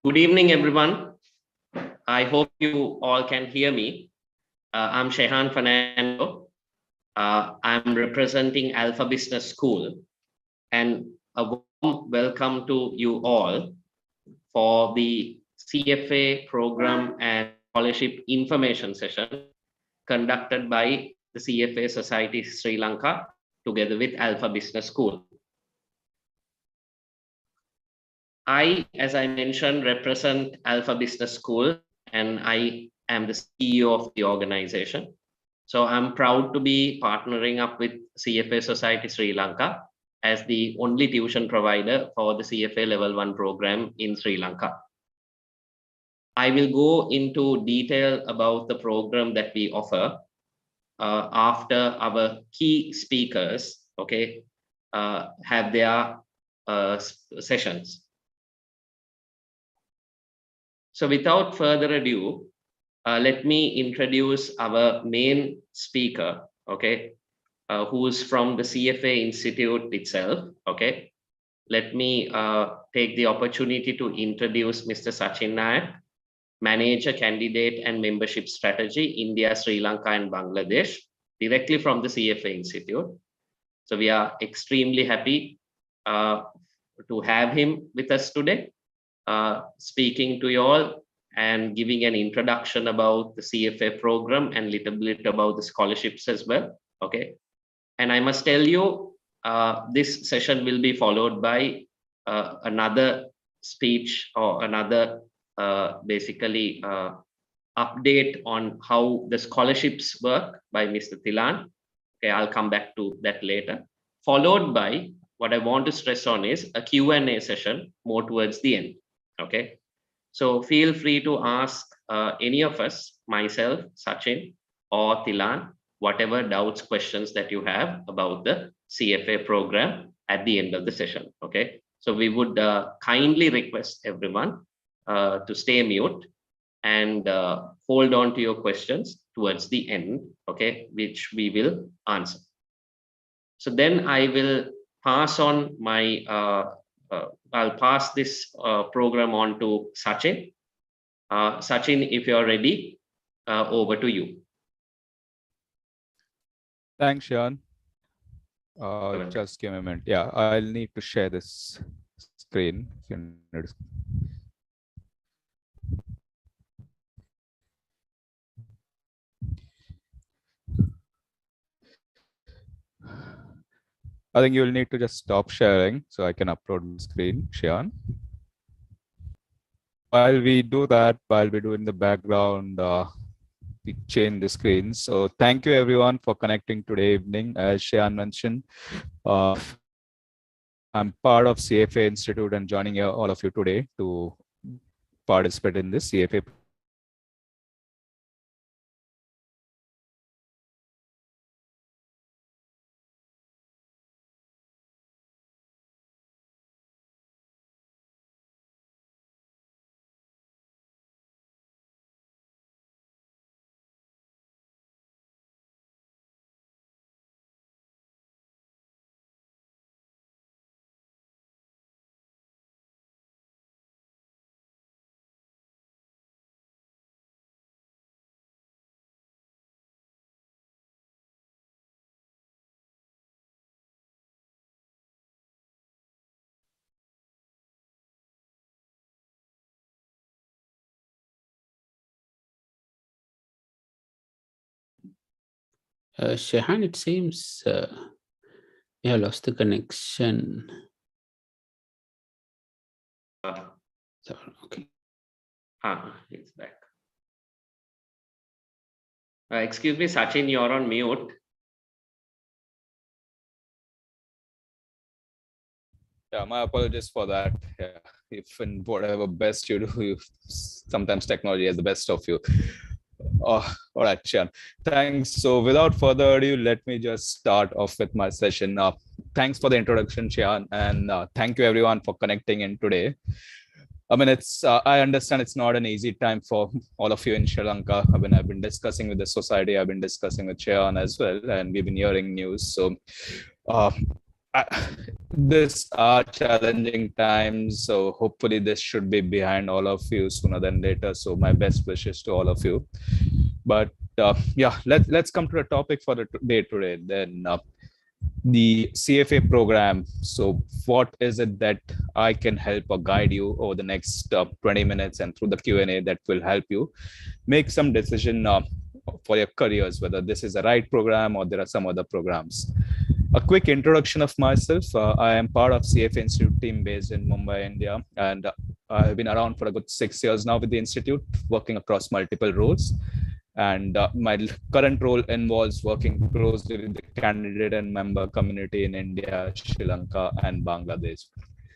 Good evening, everyone. I hope you all can hear me. I'm Shehan Fernando. I'm representing Alpha Business School, and a warm welcome to you all for the CFA program and scholarship information session conducted by the CFA Society Sri Lanka together with Alpha Business School. As I mentioned, represent Alpha Business School, and I am the CEO of the organization. So I'm proud to be partnering up with CFA Society Sri Lanka as the only tuition provider for the CFA Level 1 program in Sri Lanka. I will go into detail about the program that we offer after our key speakers, have their sessions. So without further ado, let me introduce our main speaker, who's from the Cfa Institute itself, Let me take the opportunity to introduce Mr. Sachin Nayak, Manager, Candidate and Membership Strategy, India, Sri Lanka and Bangladesh, directly from the Cfa Institute. So we are extremely happy to have him with us today. Speaking to you all and giving an introduction about the CFA program and little bit about the scholarships as well. And I must tell you, this session will be followed by another speech or another update on how the scholarships work by Mr. Thilan. I'll come back to that later. Followed by what I want to stress on is a Q&A session more towards the end. So feel free to ask any of us, myself, Sachin, or Thilan, whatever doubts, questions that you have about the CFA program at the end of the session. So we would kindly request everyone to stay mute and hold on to your questions towards the end, which we will answer. So then I will pass on my I'll pass this program on to Sachin. Sachin, if you're ready, over to you. Thanks, Sean. Just give me a minute. Yeah, I'll need to share this screen. I think you'll need to just stop sharing so I can upload the screen, Sean. While we do that, while we do in the background, we change the screen. So thank you everyone for connecting today evening. As Sean mentioned, I'm part of Cfa Institute and joining all of you today to participate in this CFA. Shehan, it seems you have lost the connection. Okay. It's back. Excuse me, Sachin, you're on mute. Yeah, my apologies for that. Yeah, if in whatever best you do, sometimes technology has the best of you. All right, Sean. Thanks. So without further ado, let me just start off with my session. Thanks for the introduction, Sean, and thank you everyone for connecting in today. I mean, I understand it's not an easy time for all of you in Sri Lanka. I mean, I've been discussing with the society, I've been discussing with Sean as well, and we've been hearing news. So This are challenging times, so hopefully this should be behind all of you sooner than later. So my best wishes to all of you. But yeah, let's come to the topic for the day today. Then the CFA program. So what is it that I can help or guide you over the next 20 minutes and through the Q&A that will help you make some decision for your careers, whether this is the right program or there are some other programs. A quick introduction of myself. I am part of Cfa Institute team based in Mumbai, India, and I have been around for a good 6 years now with the Institute, working across multiple roles. And my current role involves working closely with the candidate and member community in India, Sri Lanka, and Bangladesh.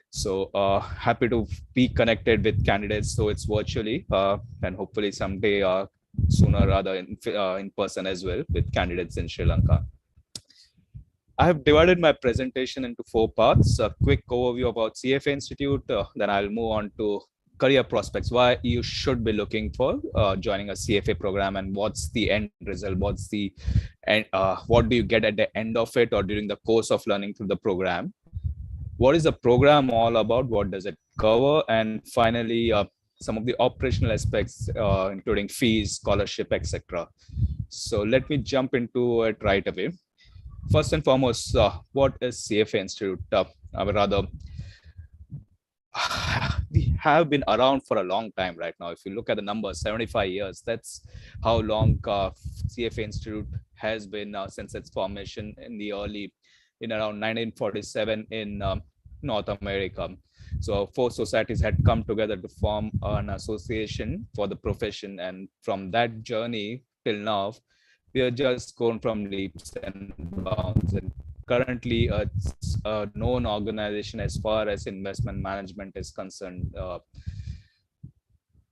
So happy to be connected with candidates, so it's virtually, and hopefully someday sooner or rather in person as well with candidates in Sri Lanka. I have divided my presentation into 4 parts. A quick overview about Cfa Institute, then I'll move on to career prospects, why you should be looking for joining a CFA program, and what's the end result, what's the what do you get at the end of it or during the course of learning through the program. What is the program all about? What does it cover? And finally, some of the operational aspects, including fees, scholarship, etc. So let me jump into it right away. First and foremost, what is CFA Institute? We have been around for a long time right now. If you look at the numbers, 75 years, that's how long CFA Institute has been since its formation in around 1947 in North America. So 4 societies had come together to form an association for the profession. And from that journey till now, we are just going from leaps and bounds. And currently, it's a known organization as far as investment management is concerned.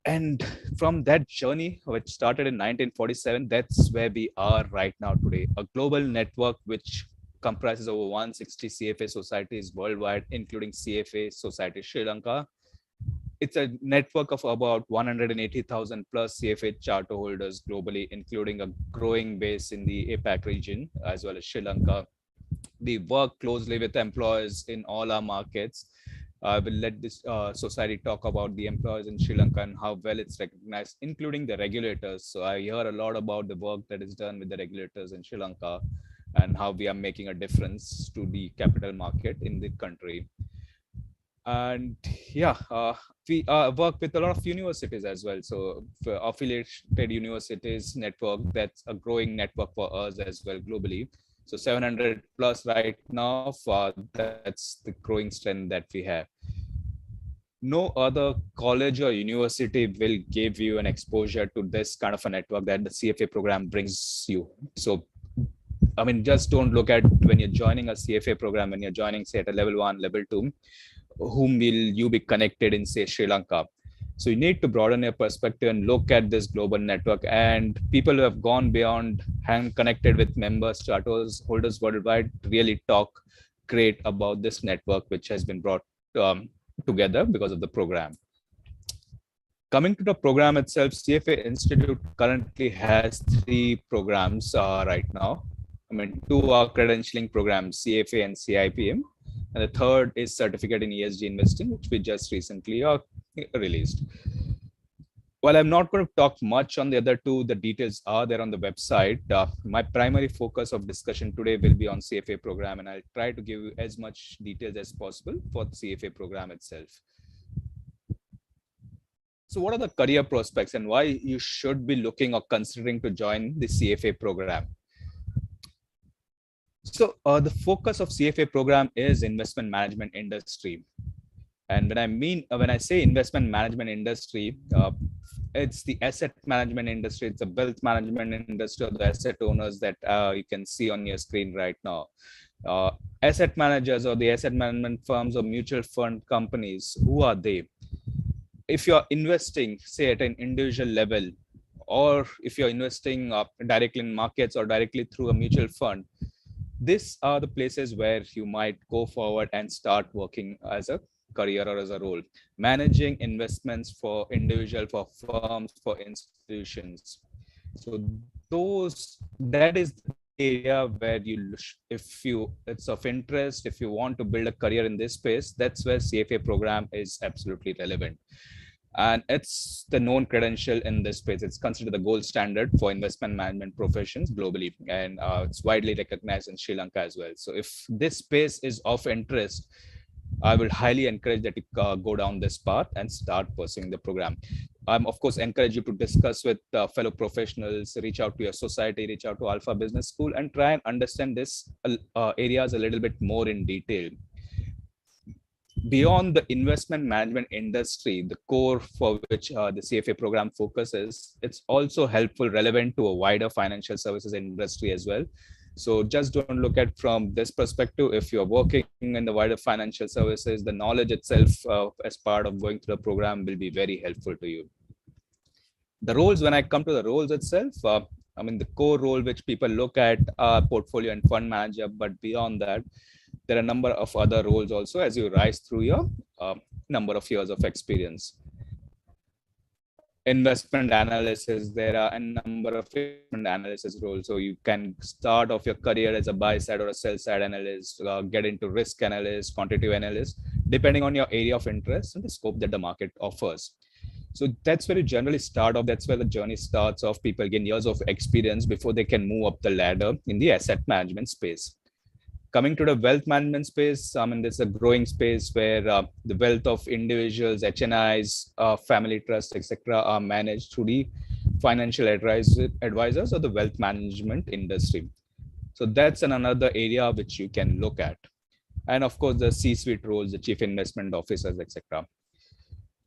And from that journey, which started in 1947, that's where we are right now today. A global network which comprises over 160 CFA societies worldwide, including CFA Society Sri Lanka. It's a network of about 180,000 plus CFA charter holders globally, including a growing base in the APAC region, as well as Sri Lanka. We work closely with employers in all our markets. I will let this society talk about the employers in Sri Lanka and how well it's recognized, including the regulators. So I hear a lot about the work that is done with the regulators in Sri Lanka and how we are making a difference to the capital market in the country. And yeah, we work with a lot of universities as well. So affiliated universities network, that's a growing network for us as well globally. So 700 plus right now, that's the growing strength that we have. No other college or university will give you an exposure to this kind of a network that the CFA program brings you. So, I mean, just don't look at when you're joining a CFA program, when you're joining, say, at a level 1, level 2, whom will you be connected in, say, Sri Lanka. So you need to broaden your perspective and look at this global network, and people who have gone beyond and connected with members, charters, holders worldwide really talk great about this network, which has been brought together because of the program. Coming to the program itself, CFA Institute currently has 3 programs right now. I mean, 2 are credentialing programs, CFA and CIPM. And the third is certificate in ESG investing, which we just recently released. While I'm not going to talk much on the other 2, the details are there on the website. My primary focus of discussion today will be on CFA program, and I'll try to give you as much details as possible for the CFA program itself. So what are the career prospects and why you should be looking or considering to join the CFA program? So the focus of CFA program is investment management industry. And when I say investment management industry, it's the asset management industry, it's the wealth management industry, or the asset owners that you can see on your screen right now. Asset managers or the asset management firms or mutual fund companies, who are they? If you're investing, say, at an individual level, or if you're investing directly in markets or directly through a mutual fund, these are the places where you might go forward and start working as a career or as a role, managing investments for individual, for firms, for institutions. So that is the area where it's of interest, if you want to build a career in this space, that's where CFA program is absolutely relevant. And it's the known credential in this space. It's considered the gold standard for investment management professions globally, and it's widely recognized in Sri Lanka as well. So if this space is of interest, I will highly encourage that you go down this path and start pursuing the program. Of course, encourage you to discuss with fellow professionals, reach out to your society, reach out to Alpha Business School, and try and understand this areas a little bit more in detail. Beyond the investment management industry, the core for which the CFA program focuses, it's also helpful, relevant to a wider financial services industry as well. So just don't look at from this perspective. If you're working in the wider financial services, the knowledge itself as part of going through the program will be very helpful to you. The roles, when I come to the roles itself, I mean, the core role which people look at are portfolio and fund manager, but beyond that, there are a number of other roles also as you rise through your number of years of experience. Investment analysis, there are a number of investment analysis roles. So you can start off your career as a buy side or a sell side analyst, get into risk analyst, quantitative analyst, depending on your area of interest and the scope that the market offers. So that's where you generally start off. That's where the journey starts off. People gain years of experience before they can move up the ladder in the asset management space. Coming to the wealth management space, I mean, there's a growing space where the wealth of individuals, HNIs, family trusts, etc., are managed through the financial advisors or the wealth management industry. So that's another area which you can look at. And of course, the C-suite roles, the chief investment officers, etc.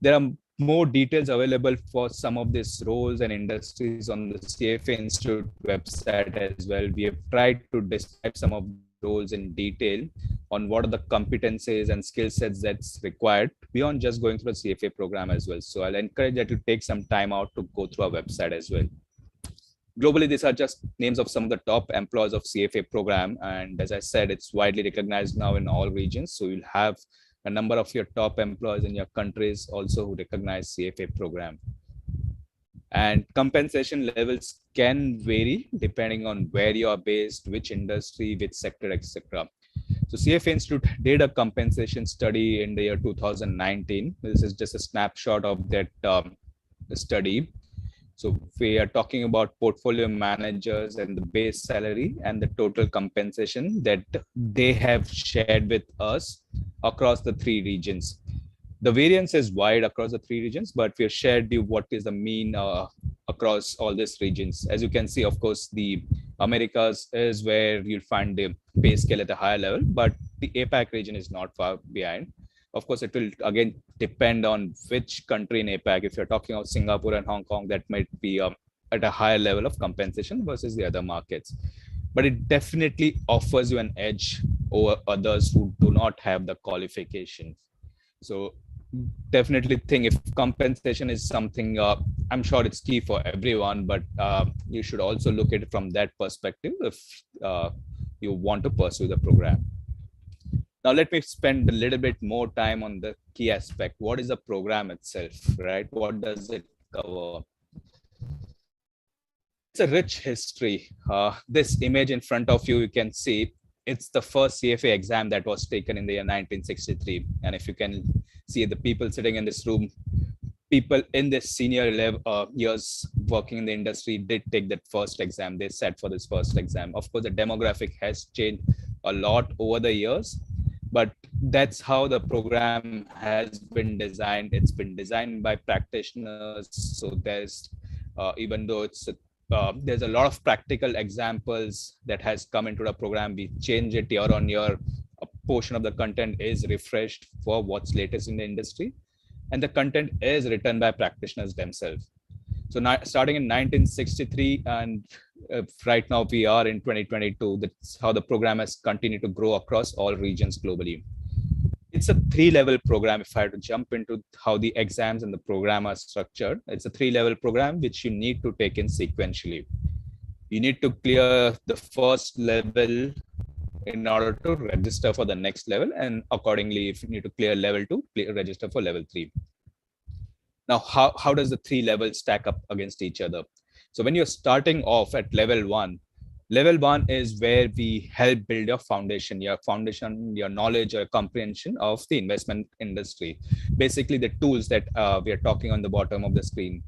There are more details available for some of these roles and industries on the Cfa Institute website as well. We have tried to describe some of roles in detail on what are the competencies and skill sets that's required beyond just going through the CFA program as well. So I'll encourage that to take some time out to go through our website as well. Globally, these are just names of some of the top employers of CFA program. And as I said, it's widely recognized now in all regions. So you'll have a number of your top employers in your countries also who recognize CFA program. And compensation levels can vary depending on where you are based, which industry, which sector, etc. So Cfa Institute did a compensation study in the year 2019. This is just a snapshot of that study. So we are talking about portfolio managers and the base salary and the total compensation that they have shared with us across the 3 regions. The variance is wide across the 3 regions, but we have shared you what is the mean across all these regions. As you can see, of course, the Americas is where you'll find the pay scale at a higher level, but the APAC region is not far behind. Of course, it will again depend on which country in APAC. If you're talking about Singapore and Hong Kong, that might be at a higher level of compensation versus the other markets. But it definitely offers you an edge over others who do not have the qualifications. So definitely think if compensation is something, I'm sure it's key for everyone, but you should also look at it from that perspective if you want to pursue the program. Now, let me spend a little bit more time on the key aspect. What is the program itself, right? What does it cover? It's a rich history. This image in front of you, you can see it's the first Cfa exam that was taken in the year 1963. And if you can see the people sitting in this room, people in this senior level, years working in the industry did take that first exam. They sat for this first exam. Of course, the demographic has changed a lot over the years, but that's how the program has been designed. It's been designed by practitioners. So there's, even though it's there's a lot of practical examples that has come into the program. We change it year on year. A portion of the content is refreshed for what's latest in the industry, and the content is written by practitioners themselves. So now, starting in 1963, and right now we are in 2022, that's how the program has continued to grow across all regions globally. It's a 3-level program. If I had to jump into how the exams and the program are structured, it's a 3-level program which you need to take in sequentially. You need to clear the first level in order to register for the next level, and accordingly, if you need to clear level 2, register for level 3. Now, how does the 3 levels stack up against each other? So when you're starting off at level 1, Level 1 is where we help build your foundation, your knowledge, your comprehension of the investment industry. Basically, the tools that we are talking on the bottom of the screen,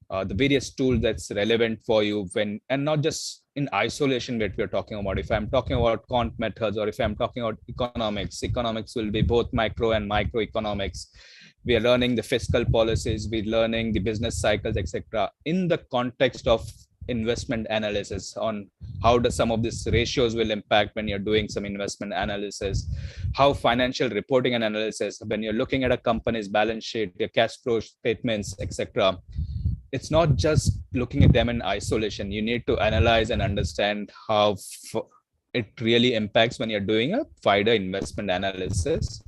the various tools that's relevant for you when, and not just in isolation that we're talking about. If I'm talking about quant methods, or if I'm talking about economics will be both macro and microeconomics. We are learning the fiscal policies, we're learning the business cycles, etc. in the context of investment analysis, on how does some of these ratios will impact when you're doing some investment analysis, how financial reporting and analysis, when you're looking at a company's balance sheet, your cash flow statements, etc. It's not just looking at them in isolation. You need to analyze and understand how it really impacts when you're doing a wider investment analysis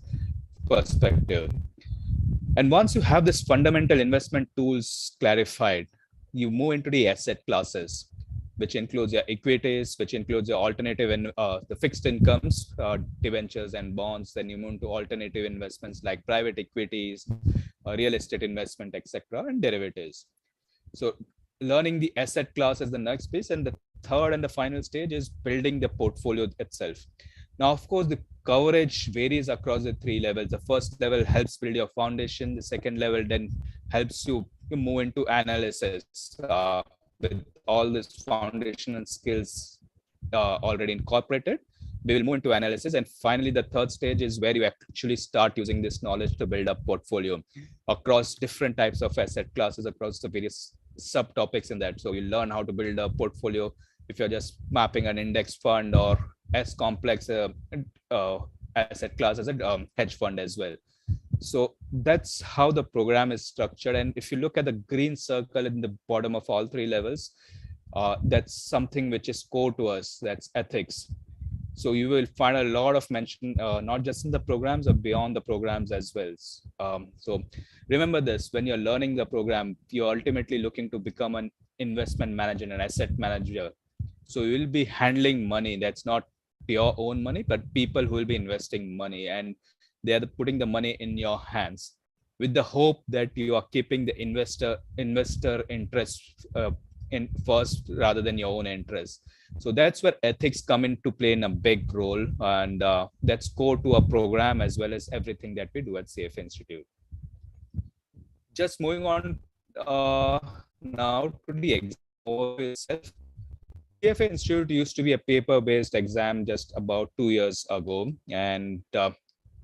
perspective. And once you have this fundamental investment tools clarified, you move into the asset classes, which includes your equities, which includes your alternative and the fixed incomes, debentures and bonds. Then you move to alternative investments like private equities, real estate investment, etc., and derivatives. So learning the asset class is the next piece. And the third and the final stage is building the portfolio itself. Now, of course, the coverage varies across the three levels. The first level helps build your foundation. The second level then helps you move into analysis with all these foundational skills already incorporated. We will move into analysis. And finally, the third stage is where you actually start using this knowledge to build up portfolio across different types of asset classes, across the various subtopics in that. So you learn how to build a portfolio if you're just mapping an index fund, or as complex asset class as a hedge fund as well. So that's how the program is structured. And if you look at the green circle in the bottom of all three levels, that's something which is core to us, that's ethics. So you will find a lot of mention, not just in the programs, but beyond the programs as well. So remember this, when you're learning the program, you're ultimately looking to become an investment manager, an asset manager. So you will be handling money that's not your own money, but people who will be investing money, and they are putting the money in your hands with the hope that you are keeping the investor interest in first rather than your own interest. So that's where ethics come into play in a big role, and that's core to a program as well as everything that we do at Cfa Institute. Just moving on now to the exam itself. Cfa Institute used to be a paper-based exam just about 2 years ago, and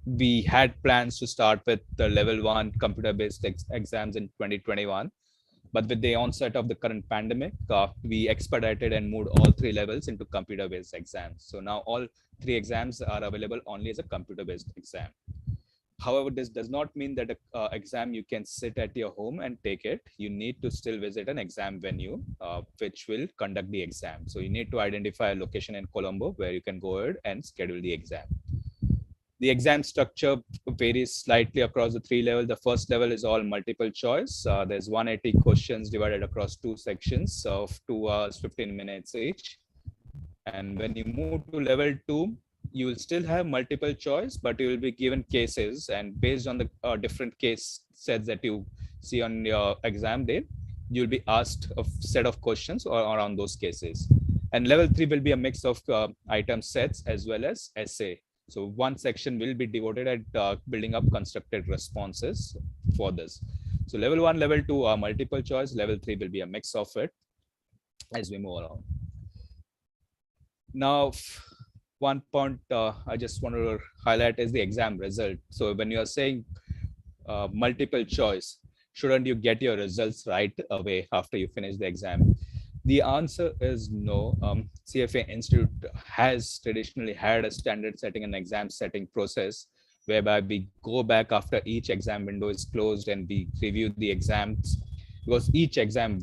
we had plans to start with the level 1 computer-based exams in 2021. But with the onset of the current pandemic, we expedited and moved all three levels into computer-based exams. So now all three exams are available only as a computer-based exam. However, this does not mean that an exam you can sit at your home and take it. You need to still visit an exam venue, which will conduct the exam. So you need to identify a location in Colombo where you can go ahead and schedule the exam. The exam structure varies slightly across the three levels. The first level is all multiple choice. There's 180 questions divided across 2 sections of 2 hours, 15 minutes each. And when you move to level 2, you will still have multiple choice, but you will be given cases, and based on the different case sets that you see on your exam day, you'll be asked a set of questions around those cases. And level 3 will be a mix of item sets as well as essay. So one section will be devoted at building up constructed responses for this. So level 1, level 2 are multiple choice. Level 3 will be a mix of it as we move along. Now, one point I just want to highlight is the exam result. So when you are saying multiple choice, shouldn't you get your results right away after you finish the exam? The answer is no. Cfa Institute has traditionally had a standard setting and exam setting process whereby we go back after each exam window is closed and we review the exams, because each exam,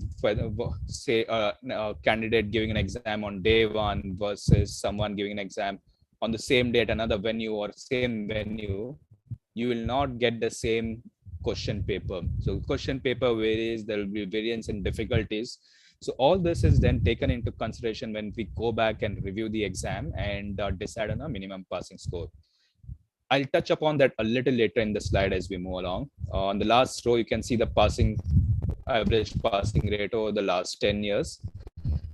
say a candidate giving an exam on day 1 versus someone giving an exam on the same day at another venue or same venue, you will not get the same question paper. So question paper varies, there will be variance in difficulties. So all this is then taken into consideration when we go back and review the exam and decide on a minimum passing score. I'll touch upon that a little later in the slide as we move along. On the last row, you can see the average passing rate over the last 10 years.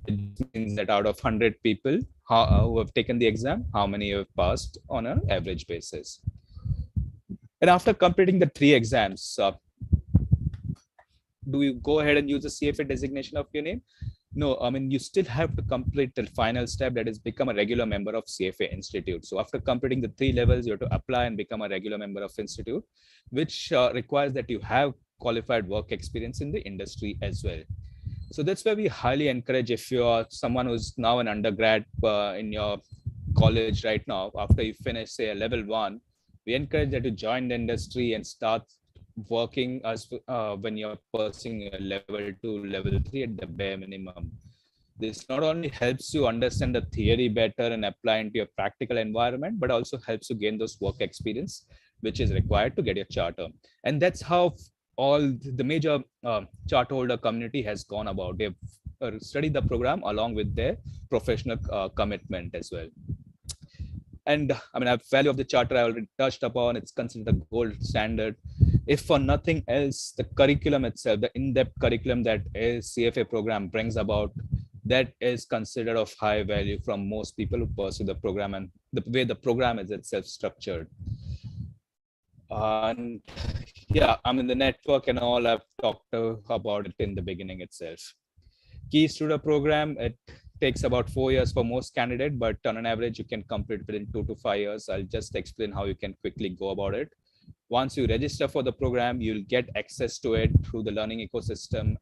It means that out of 100 people who have taken the exam, how many have passed on an average basis. And after completing the 3 exams, do you go ahead and use the CFA designation of your name? No, I mean, you still have to complete the final step, that is become a regular member of Cfa Institute. So after completing the 3 levels, you have to apply and become a regular member of Institute, which requires that you have qualified work experience in the industry as well. So that's why we highly encourage, if you are someone who's now an undergrad in your college right now, after you finish, say, a level 1, we encourage that you join the industry and start working as when you're pursuing a level 2, level 3 at the bare minimum. This not only helps you understand the theory better and apply into your practical environment, but also helps you gain those work experience, which is required to get your charter. And that's how all the major charter holder community has gone about. They've studied the program along with their professional commitment as well. And I mean, the value of the charter I already touched upon. It's considered the gold standard. If for nothing else, the curriculum itself, the in-depth curriculum that is CFA program brings about, that is considered of high value from most people who pursue the program and the way the program is itself structured. And yeah, I mean, the network and all, I've talked about it in the beginning itself. Keys to the program, it takes about 4 years for most candidates, but on an average, you can complete within 2 to 5 years. I'll just explain how you can quickly go about it. Once you register for the program, you'll get access to it through the learning ecosystem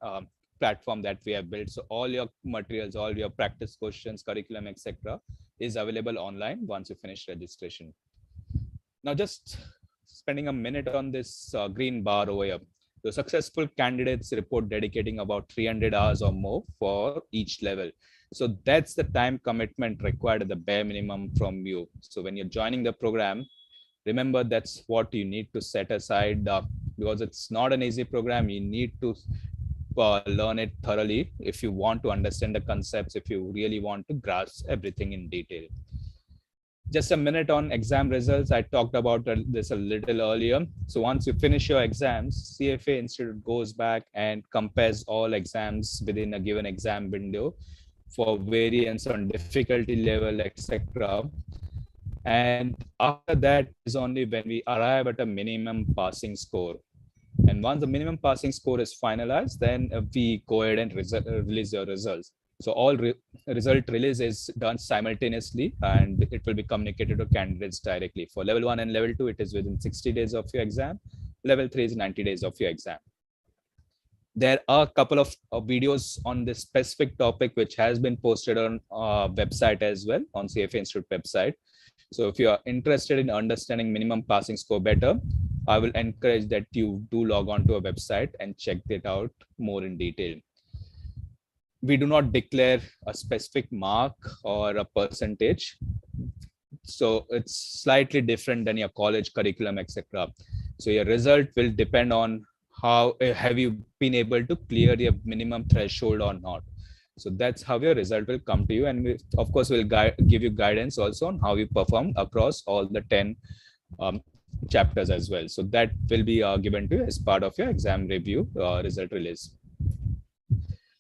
platform that we have built. So all your materials, all your practice questions, curriculum, etc., is available online once you finish registration. Now, just spending a minute on this green bar over here. The successful candidates report dedicating about 300 hours or more for each level. So that's the time commitment required at the bare minimum from you. So when you're joining the program, remember that's what you need to set aside because it's not an easy program. You need to learn it thoroughly if you want to understand the concepts, if you really want to grasp everything in detail. Just a minute on exam results. I talked about this a little earlier. So once you finish your exams, CFA Institute goes back and compares all exams within a given exam window for variance on difficulty level, etc. And after that is only when we arrive at a minimum passing score. And once the minimum passing score is finalized, then we go ahead and release your results. So all result release is done simultaneously, and it will be communicated to candidates directly. For level 1 and level 2, it is within 60 days of your exam. Level 3 is 90 days of your exam. There are a couple of videos on this specific topic, which has been posted on our website as well, on CFA Institute website. So if you are interested in understanding minimum passing score better, I will encourage that you do log on to our website and check it out more in detail. We do not declare a specific mark or a percentage. So it's slightly different than your college curriculum, etc. So your result will depend on how have you been able to clear your minimum threshold or not. So that's how your result will come to you. And we, of course, will give you guidance also on how you perform across all the 10 chapters as well. So that will be given to you as part of your exam review result release.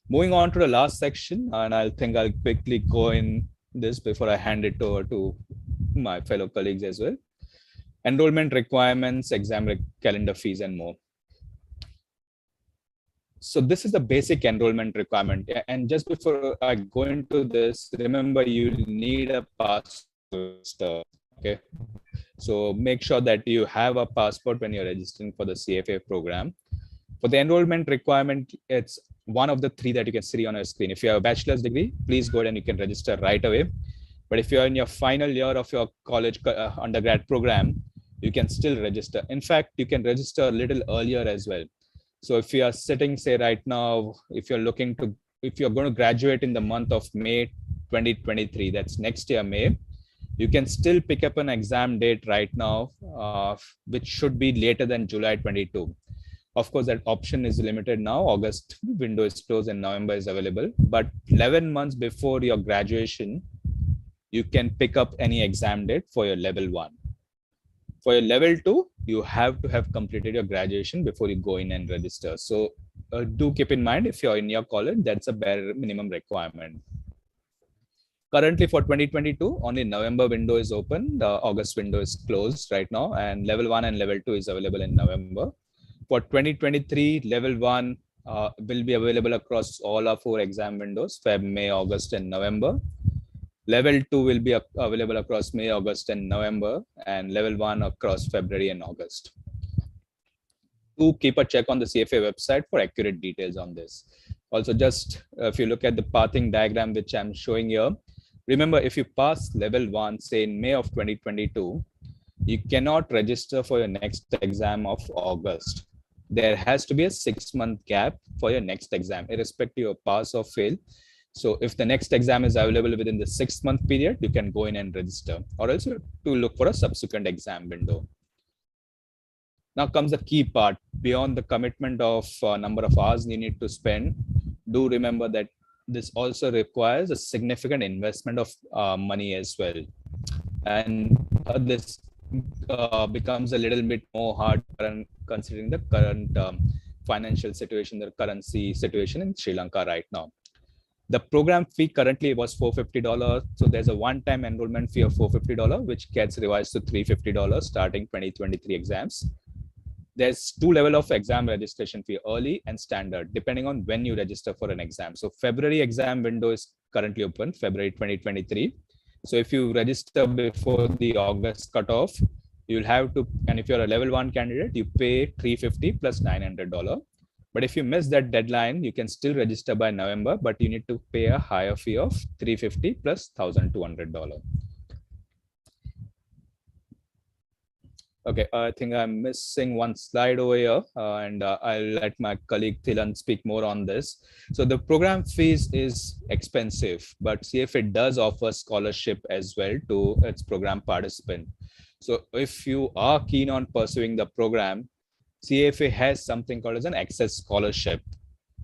Moving on to the last section, and I think I'll quickly go in this before I hand it over to my fellow colleagues as well. Enrollment requirements, exam calendar fees, and more. So this is the basic enrollment requirement. And just before I go into this, remember you need a passport. Okay. So make sure that you have a passport when you're registering for the CFA program. For the enrollment requirement, it's one of the 3 that you can see on your screen. If you have a bachelor's degree, please go ahead and you can register right away. But if you're in your final year of your college undergrad program, you can still register. In fact, you can register a little earlier as well. So if you are sitting, say right now, if you're going to graduate in the month of May 2023, that's next year, May, you can still pick up an exam date right now, which should be later than July 22. Of course, that option is limited now. August window is closed and November is available. But 11 months before your graduation, you can pick up any exam date for your level 1. For your level 2, you have to have completed your graduation before you go in and register. So do keep in mind, if you're in your college, that's a bare minimum requirement. Currently for 2022, only November window is open. The August window is closed right now, and level 1 and level 2 is available in November. For 2023, level 1 will be available across all our 4 exam windows, Feb, May, August, and November. Level 2 will be available across May, August, and November, and level 1 across February and August. Do keep a check on the CFA website for accurate details on this. Also, just if you look at the pathing diagram, which I'm showing here, remember, if you pass level 1, say in May of 2022, you cannot register for your next exam of August. There has to be a 6-month gap for your next exam, irrespective of pass or fail. So if the next exam is available within the 6-month period, you can go in and register, or else you have to look for a subsequent exam window. Now comes the key part. Beyond the commitment of number of hours you need to spend, do remember that this also requires a significant investment of money as well. And this becomes a little bit more hard considering the current financial situation, the currency situation in Sri Lanka right now. The program fee currently was $450. So there's a one-time enrollment fee of $450, which gets revised to $350 starting 2023 exams. There's 2 levels of exam registration fee, early and standard, depending on when you register for an exam. So February exam window is currently open, February 2023. So if you register before the August cutoff, you'll have to, and if you're a level 1 candidate, you pay $350 plus $900. But if you miss that deadline, you can still register by November, but you need to pay a higher fee of $350 plus $1,200. Okay, I think I'm missing one slide over here, and I'll let my colleague Thilan speak more on this. So the program fees is expensive, but CFA does offer scholarship as well to its program participant. So if you are keen on pursuing the program, CFA has something called as an access scholarship,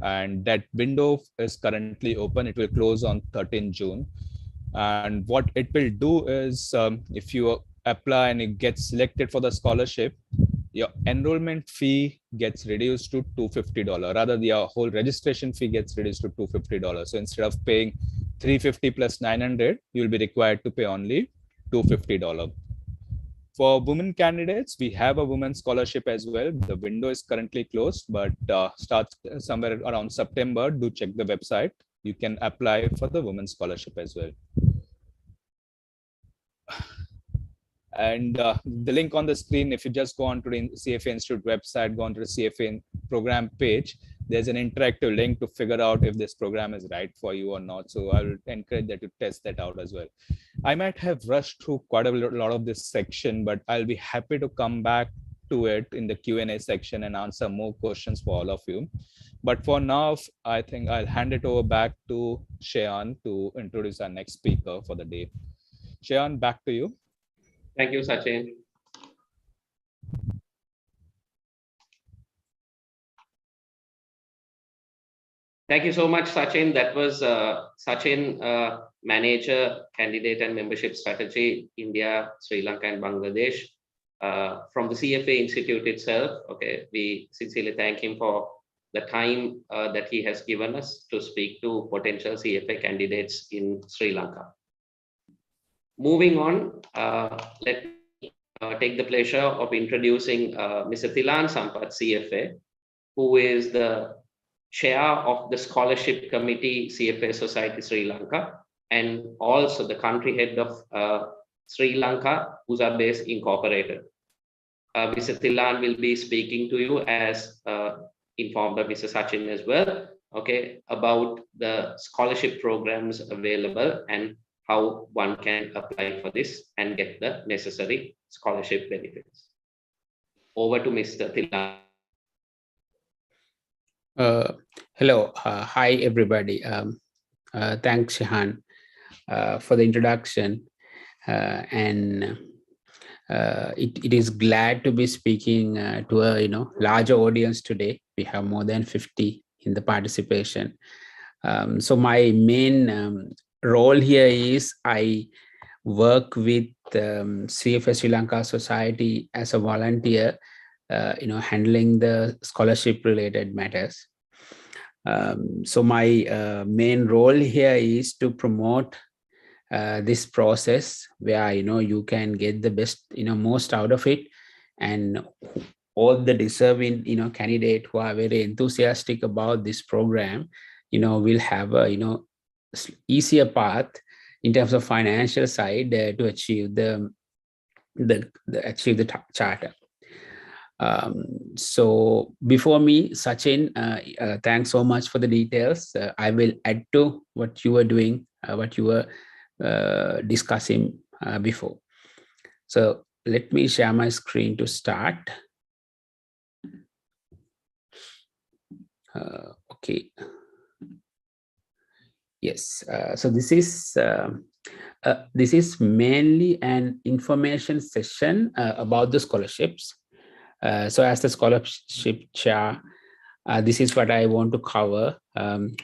and that window is currently open. It will close on 13 June. And what it will do is, if you apply and you get selected for the scholarship, your enrollment fee gets reduced to $250. Rather, your whole registration fee gets reduced to $250. So instead of paying $350 plus $900, you'll be required to pay only $250. For women candidates, we have a women's scholarship as well. The window is currently closed, but starts somewhere around September. Do check the website. You can apply for the women's scholarship as well. And the link on the screen, if you just go on to the Cfa Institute website, go on to the Cfa program page, there's an interactive link to figure out if this program is right for you or not. So I will encourage that you test that out as well. I might have rushed through quite a lot of this section, but I'll be happy to come back to it in the Q&A section and answer more questions for all of you. But for now, I think I'll hand it over back to Shayan to introduce our next speaker for the day. Shayan, back to you. Thank you, Sachin. Thank you so much, Sachin. That was Sachin, manager, candidate and membership strategy, India, Sri Lanka and Bangladesh, from the Cfa Institute itself. Okay, we sincerely thank him for the time that he has given us to speak to potential Cfa candidates in Sri Lanka. Moving on, let me take the pleasure of introducing Mr. Thilan Sampath, CFA, who is the chair of the scholarship committee, Cfa Society Sri Lanka, and also the country head of Sri Lanka USA Base Incorporated. Mr. Thilan will be speaking to you as informed by Mr. Sachin as well, okay, about the scholarship programs available and how one can apply for this and get the necessary scholarship benefits. Over to Mr. Thilan. Hello, hi everybody. Thanks, Shahan, for the introduction. It is glad to be speaking to a larger audience today. We have more than 50 in the participation. So my main role here is I work with Cfa Sri Lanka Society as a volunteer, handling the scholarship related matters. So my main role here is to promote this process where, you can get the best, most out of it, and all the deserving, candidate who are very enthusiastic about this program, will have a, easier path in terms of financial side to achieve the charter. So before me, Sachin, thanks so much for the details. I will add to what you were doing, what you were discussing before. So let me share my screen to start. Okay. Yes. So this is mainly an information session about the scholarships. So as the scholarship chair, this is what I want to cover.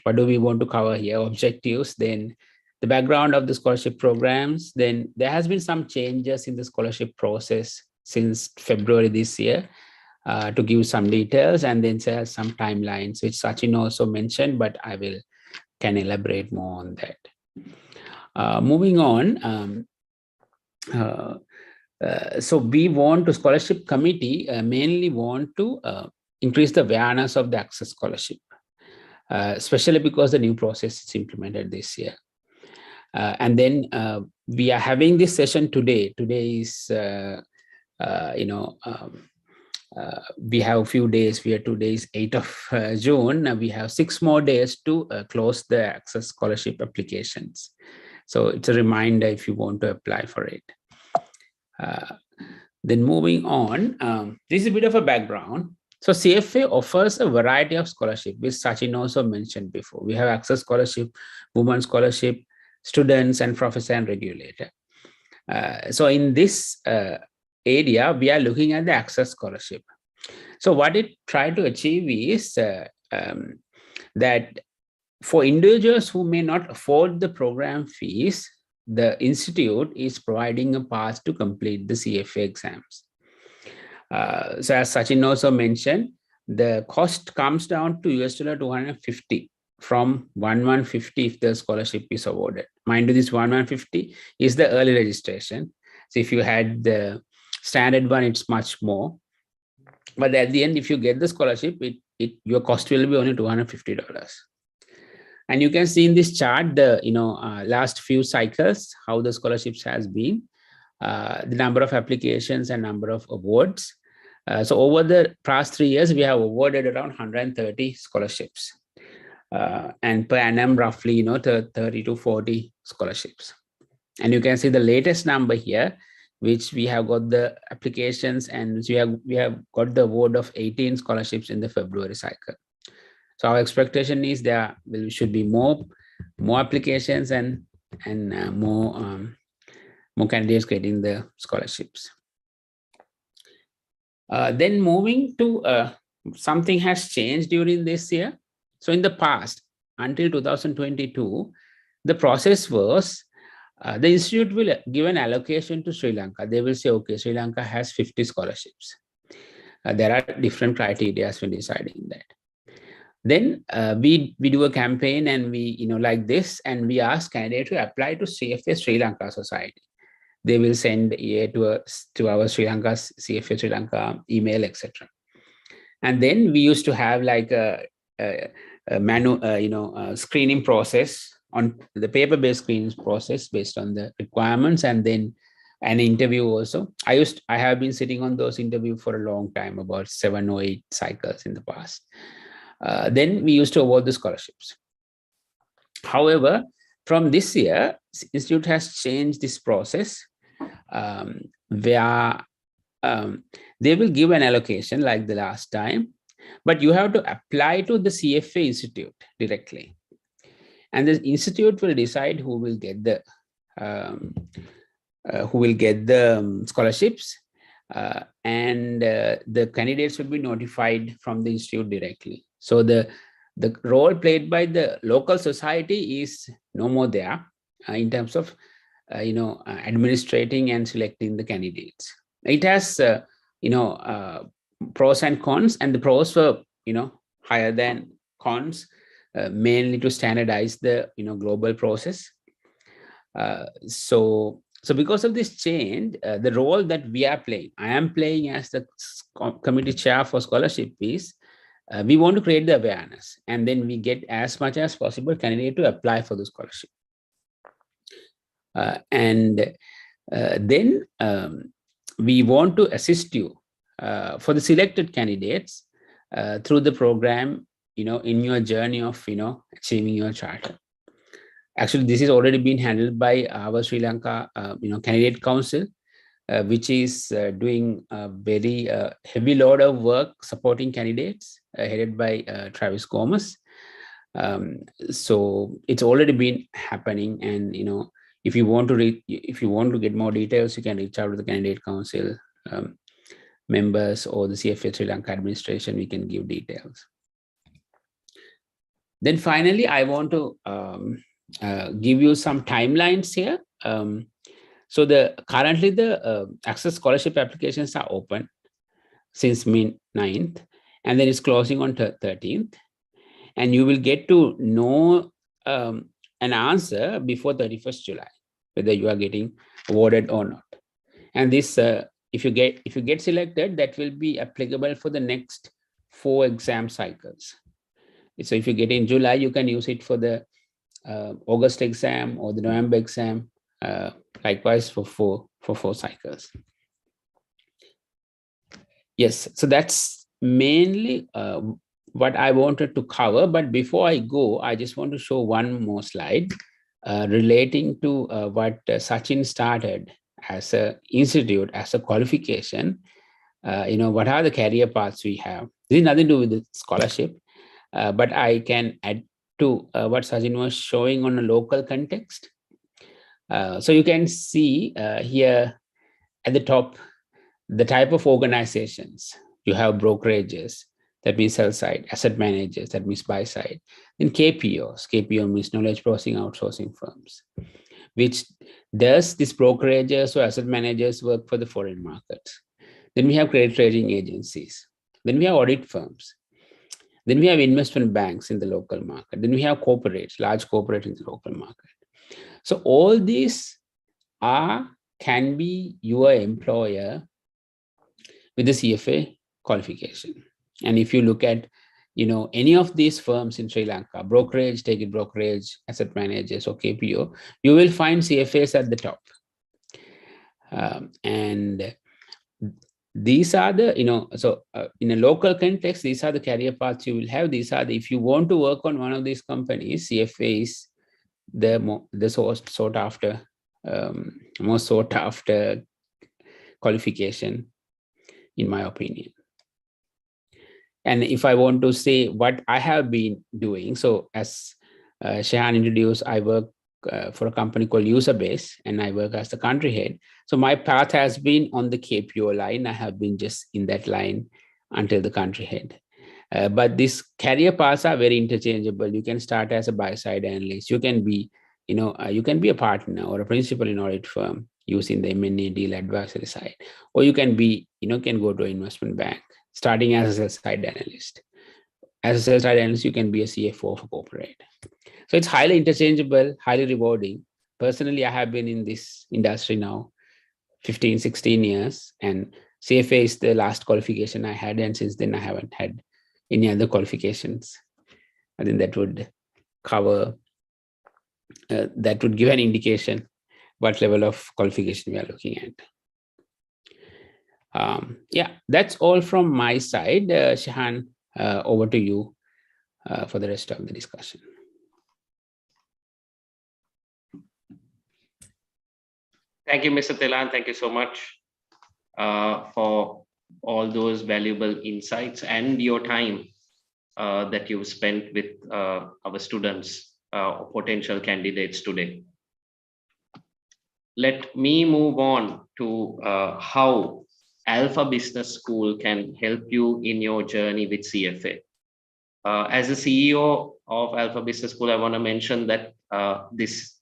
What do we want to cover here? Objectives, then the background of the scholarship programs. Then there has been some changes in the scholarship process since February this year, to give some details, and then share some timelines, which Sachin also mentioned, but I can elaborate more on that. Moving on. So we want to, scholarship committee mainly want to increase the awareness of the access scholarship, especially because the new process is implemented this year. And then we are having this session today. Today is, we have a few days. We are 2 days, 8th of June. We have 6 more days to close the access scholarship applications. So it's a reminder if you want to apply for it. Then moving on, this is a bit of a background. So CFA offers a variety of scholarship, which Sachin also mentioned before. We have access scholarship, women's scholarship, students, and professor and regulator. So in this area, we are looking at the access scholarship. So what it tried to achieve is that for individuals who may not afford the program fees, the institute is providing a path to complete the Cfa exams. So as Sachin also mentioned, the cost comes down to $250 from $150 if the scholarship is awarded. Mind you, this $150 is the early registration. So if you had the standard one, it's much more. But at the end, if you get the scholarship, your cost will be only $250. And you can see in this chart the last few cycles how the scholarships has been, the number of applications and number of awards. So over the past 3 years, we have awarded around 130 scholarships, and per annum roughly 30 to 40 scholarships. And you can see the latest number here, which we have got the applications, and we have got the award of 18 scholarships in the February cycle. So our expectation is there should be more applications and more candidates getting the scholarships. Then moving to something has changed during this year. So in the past, until 2022, the process was the institute will give an allocation to Sri Lanka. They will say, okay, Sri Lanka has 50 scholarships. There are different criteria when deciding that. Then we do a campaign, and we like this, and we ask candidates to apply to CFA Sri Lanka Society. They will send to our Sri Lanka CFA Sri Lanka email, etc. And then we used to have like a screening process, on the paper-based screening process based on the requirements, and then an interview also. I have been sitting on those interviews for a long time, about 7 or 8 cycles in the past. Then we used to award the scholarships. However, from this year, the institute has changed this process, where they will give an allocation like the last time, but you have to apply to the Cfa Institute directly. And the institute will decide who will get the scholarships, and the candidates will be notified from the institute directly. So the role played by the local society is no more there in terms of administrating and selecting the candidates. It has pros and cons, and the pros were higher than cons. mainly to standardize the global process. So because of this change, the role that we are playing, I am playing as the committee chair for scholarship is, we want to create the awareness, and then we get as much as possible candidate to apply for the scholarship. And then we want to assist you for the selected candidates through the program, in your journey of, achieving your charter. Actually, this is already been handled by our Sri Lanka, Candidate Council, which is doing a very heavy load of work supporting candidates, headed by Travis Gomez. So it's already been happening, and if you want to get more details, you can reach out to the Candidate Council members or the CFA Sri Lanka administration. We can give details. Then finally, I want to give you some timelines here. So currently the access scholarship applications are open since May 9th, and then it's closing on 13th. And you will get to know an answer before 31st July, whether you are getting awarded or not. And this, if you get selected, that will be applicable for the next 4 exam cycles. So if you get in July, you can use it for the August exam or the November exam, likewise for four cycles. Yes, so that's mainly what I wanted to cover. But before I go, I just want to show one more slide relating to what Sachin started as an institute, as a qualification. What are the career paths we have? This is nothing to do with the scholarship, but I can add to what Sachin was showing on a local context. So you can see here at the top, the type of organizations. You have brokerages, that means sell side, asset managers, that means buy side. Then KPOs, KPO means knowledge processing outsourcing firms, which does these brokerages or asset managers work for the foreign markets. Then we have credit rating agencies. Then we have audit firms. Then we have investment banks in the local market. Then we have corporates, large corporates in the local market. So all these can be your employer with the CFA qualification. And if you look at, any of these firms in Sri Lanka, brokerage, take it brokerage, asset managers or KPO, you will find CFAs at the top. And these are the, in a local context, these are the career paths you will have. These are if you want to work on one of these companies, CFA is the most sought after qualification, in my opinion. And if I want to say what I have been doing, so as Shahan introduced, I work for a company called Userbase, and I work as the country head. So my path has been on the KPO line. I have been just in that line until the country head. But these career paths are very interchangeable. You can start as a buy-side analyst. You can be, you can be a partner or a principal in audit firm using the M&A deal advisory side, or you can be, can go to an investment bank, starting as a sell-side analyst. As a sell-side analyst, you can be a CFO of a corporate. So it's highly interchangeable, highly rewarding. Personally, I have been in this industry now 15, 16 years, and CFA is the last qualification I had, and since then I haven't had any other qualifications. I think that would cover, that would give an indication what level of qualification we are looking at. Yeah, that's all from my side. Shahan, over to you for the rest of the discussion. Thank you, Mr. Tilan. Thank you so much for all those valuable insights and your time that you've spent with our students, potential candidates today. Let me move on to how Alpha Business School can help you in your journey with CFA. As a CEO of Alpha Business School, I want to mention that this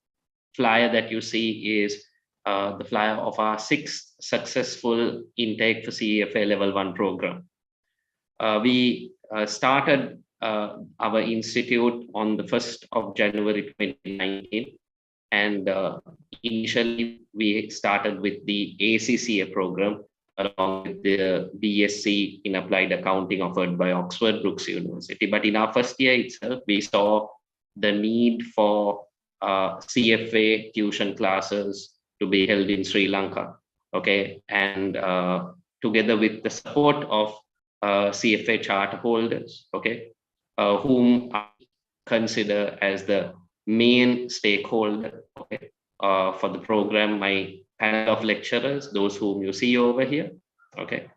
flyer that you see is the flyer of our 6th successful intake for CFA Level 1 program. We started our institute on the 1st of January 2019. And initially, we started with the ACCA program along with the BSc in Applied Accounting offered by Oxford Brookes University. But in our first year itself, we saw the need for CFA tuition classes to be held in Sri Lanka. Okay, and together with the support of CFA charter holders, okay, whom I consider as the main stakeholder, okay, for the program, my panel of lecturers, those whom you see over here, okay,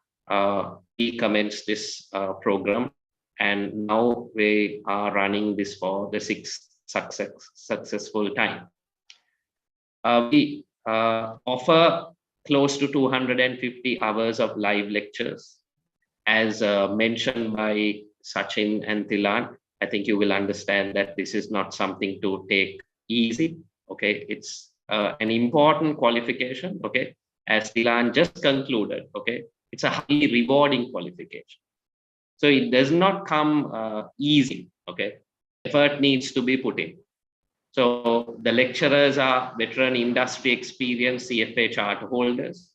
we commenced this program, and now we are running this for the 6th successful time. We offer close to 250 hours of live lectures. As mentioned by Sachin and Tilan, I think you will understand that this is not something to take easy. Okay, it's an important qualification. Okay, as Tilan just concluded. Okay, it's a highly rewarding qualification. So it does not come easy. Okay, effort needs to be put in. So the lecturers are veteran industry experienced CFA chart holders.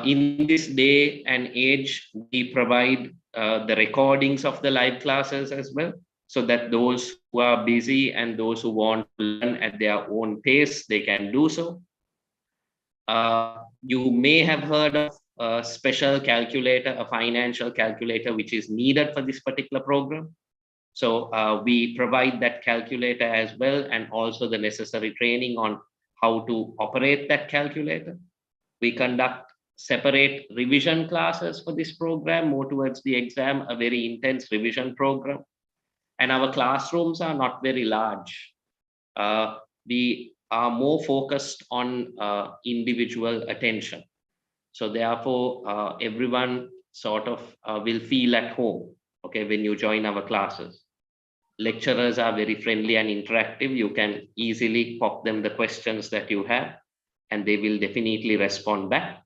In this day and age, we provide the recordings of the live classes as well, so that those who are busy and those who want to learn at their own pace, they can do so. You may have heard of a special calculator, a financial calculator, which is needed for this particular program. So we provide that calculator as well, and also the necessary training on how to operate that calculator. We conduct separate revision classes for this program, more towards the exam, a very intense revision program. And our classrooms are not very large. We are more focused on individual attention. So therefore, everyone sort of will feel at home, okay, when you join our classes. Lecturers are very friendly and interactive. You can easily pop them the questions that you have, and they will definitely respond back.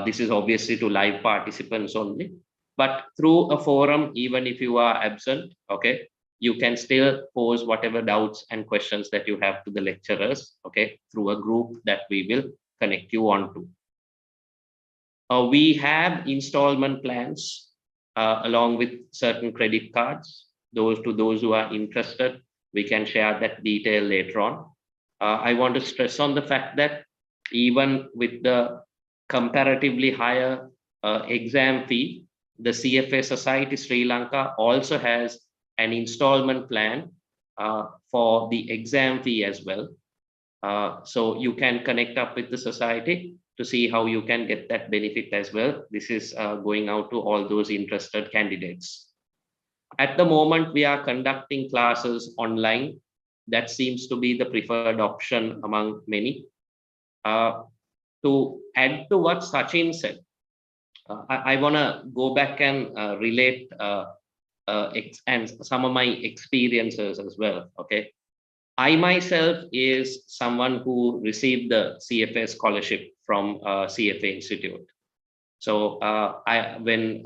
This is obviously to live participants only, but through a forum, even if you are absent, okay, you can still pose whatever doubts and questions that you have to the lecturers, okay, through a group that we will connect you on to. We have installment plans along with certain credit cards. Those who are interested, we can share that detail later on. I want to stress on the fact that even with the comparatively higher exam fee, the CFA Society Sri Lanka also has an installment plan for the exam fee as well. So you can connect up with the society to see how you can get that benefit as well. This is going out to all those interested candidates. At the moment, we are conducting classes online. That seems to be the preferred option among many. To add to what Sachin said, I want to go back and relate and some of my experiences as well. Okay, I myself is someone who received the CFA scholarship from Cfa Institute. So when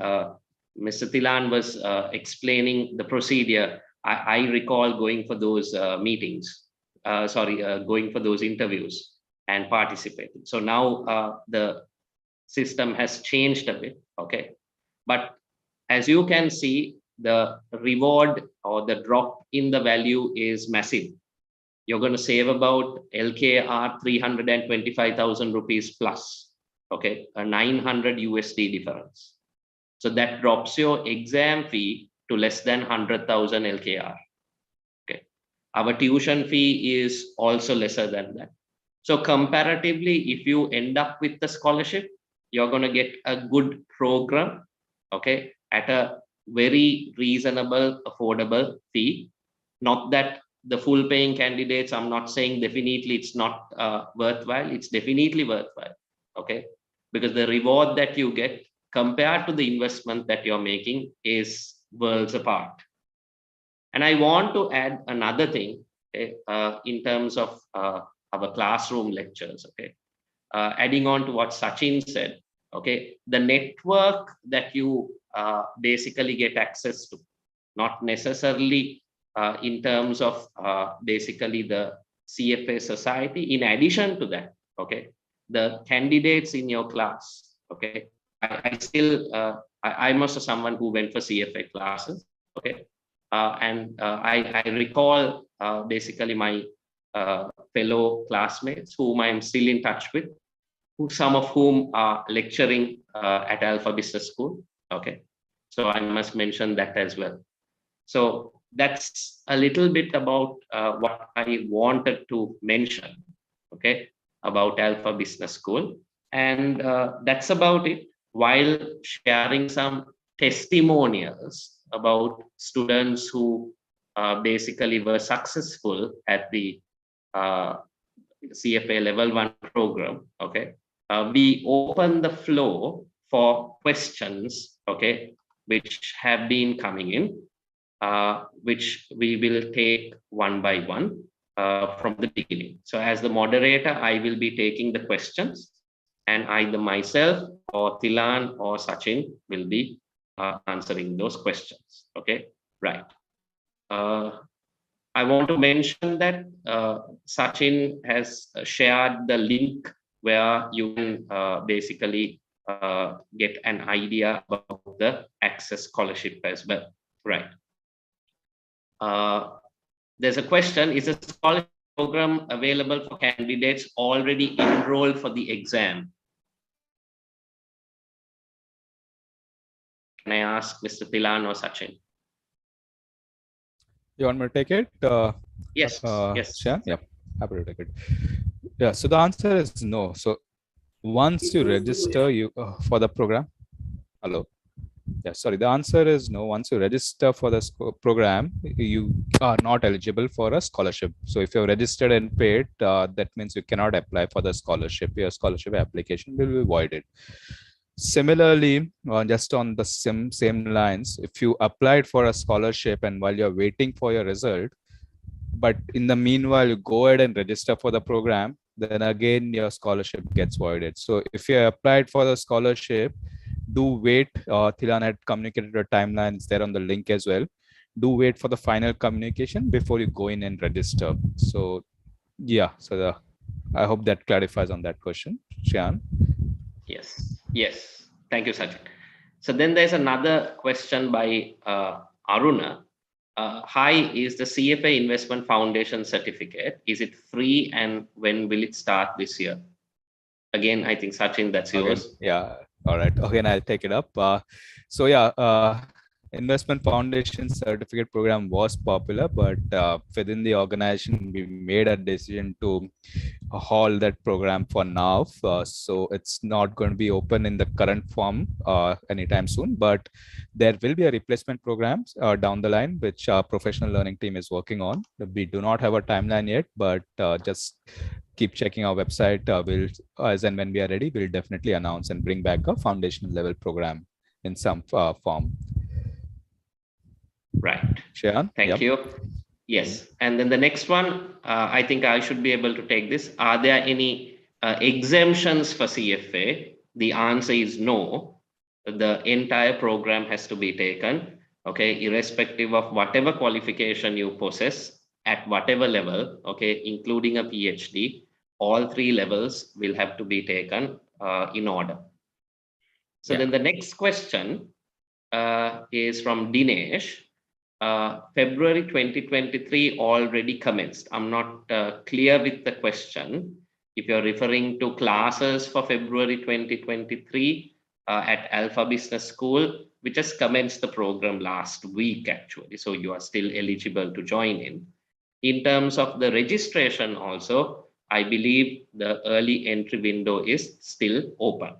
Mr. Tilan was explaining the procedure, I recall going for those meetings, going for those interviews and participating. So now the system has changed a bit, okay? But as you can see, the reward or the drop in the value is massive. You're going to save about LKR 325,000 rupees plus, okay? A 900 USD difference. So that drops your exam fee to less than 100,000 LKR. Okay, our tuition fee is also lesser than that. So comparatively, if you end up with the scholarship, you're going to get a good program, okay, at a very reasonable, affordable fee. Not that the full paying candidates, I'm not saying definitely it's not worthwhile. It's definitely worthwhile, okay, because the reward that you get compared to the investment that you're making is worlds apart. And I want to add another thing, okay, in terms of our classroom lectures, okay, adding on to what Sachin said, okay, the network that you basically get access to, not necessarily in terms of basically the CFA society. In addition to that, okay, the candidates in your class, okay, I'm also someone who went for CFA classes, okay, and I recall basically my fellow classmates whom I'm still in touch with, some of whom are lecturing at Alpha Business School, okay. So I must mention that as well. So that's a little bit about what I wanted to mention, okay, about Alpha Business School. And that's about it, while sharing some testimonials about students who basically were successful at the CFA Level 1 program, okay. We open the floor for questions, okay, which have been coming in, which we will take one by one from the beginning. So as the moderator, I will be taking the questions, and either myself or Thilan or Sachin will be answering those questions, okay, right. I want to mention that Sachin has shared the link where you can basically get an idea about the Access Scholarship as well, right? There's a question: is a scholarship program available for candidates already enrolled for the exam? Can I ask Mr. Thilan or Sachin? You want me to take it? Yes. Yes. Sure. Yeah, happy to take it. Yeah. So the answer is no. So once you register for the program, hello. Yeah, sorry. The answer is no. Once you register for the program, you are not eligible for a scholarship. So if you're registered and paid, that means you cannot apply for the scholarship. Your scholarship application will be voided. Similarly, just on the same lines, if you applied for a scholarship and while you're waiting for your result, but in the meanwhile, you go ahead and register for the program, then again, your scholarship gets voided. So if you applied for the scholarship, do wait. Thilan had communicated a timeline. It's there on the link as well. Do wait for the final communication before you go in and register. So yeah, so I hope that clarifies on that question. Shian? Yes. Thank you, Sachin. So then there's another question by Aruna. Hi, is the CFA Investment Foundation certificate, is it free, and when will it start this year? Again, I think Sachin, that's yours. Yeah. All right. Okay, and I'll take it up. So yeah, Investment Foundation certificate program was popular, but within the organization, we made a decision to halt that program for now. So it's not going to be open in the current form anytime soon, but there will be a replacement programs down the line, which our professional learning team is working on. We do not have a timeline yet, but just keep checking our website. We'll, as and when we are ready, we'll definitely announce and bring back a foundational level program in some form. Right. Shayan? Thank you. Yes. And then the next one, I think I should be able to take this. Are there any exemptions for CFA? The answer is no. The entire program has to be taken, okay, irrespective of whatever qualification you possess at whatever level, okay, including a PhD. All three levels will have to be taken in order. So then the next question is from Dinesh. February 2023 already commenced. I'm not clear with the question. If you're referring to classes for February 2023 at Alpha Business School, which has commenced the program last week, actually. So you are still eligible to join in. In terms of the registration also, I believe the early entry window is still open.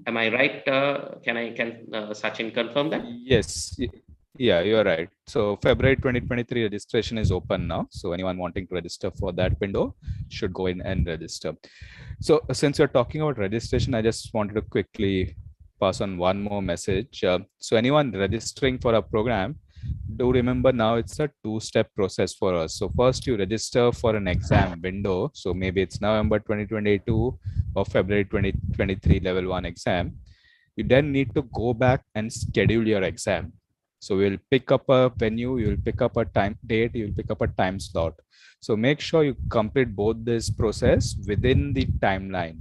Am I right? Can Sachin confirm that? Yes. Yeah, you're right. So February 2023 registration is open now. So anyone wanting to register for that window should go in and register. So since you're talking about registration, I just wanted to quickly pass on one more message. So anyone registering for a program, do remember now it's a two-step process for us. So first you register for an exam window. So maybe it's November 2022 or February 2023 level 1 exam. you then need to go back and schedule your exam. So we'll pick up a venue, you'll pick up a time date, you'll pick up a time slot. So make sure you complete both this process within the timeline.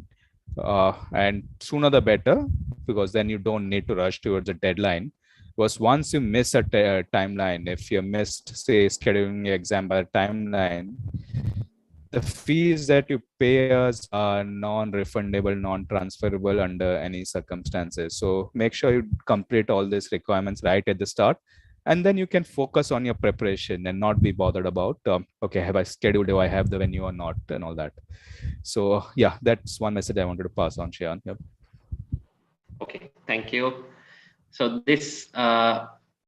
And sooner the better, because then you don't need to rush towards the deadline. Because once you miss a timeline, if you missed, say, scheduling your exam by the timeline, the fees that you pay us are non-refundable, non-transferable under any circumstances. So make sure you complete all these requirements right at the start, and then you can focus on your preparation and not be bothered about, okay, have I scheduled, do I have the venue or not, and all that. So yeah, that's one message I wanted to pass on, Shayan. Yep. Okay, thank you. So this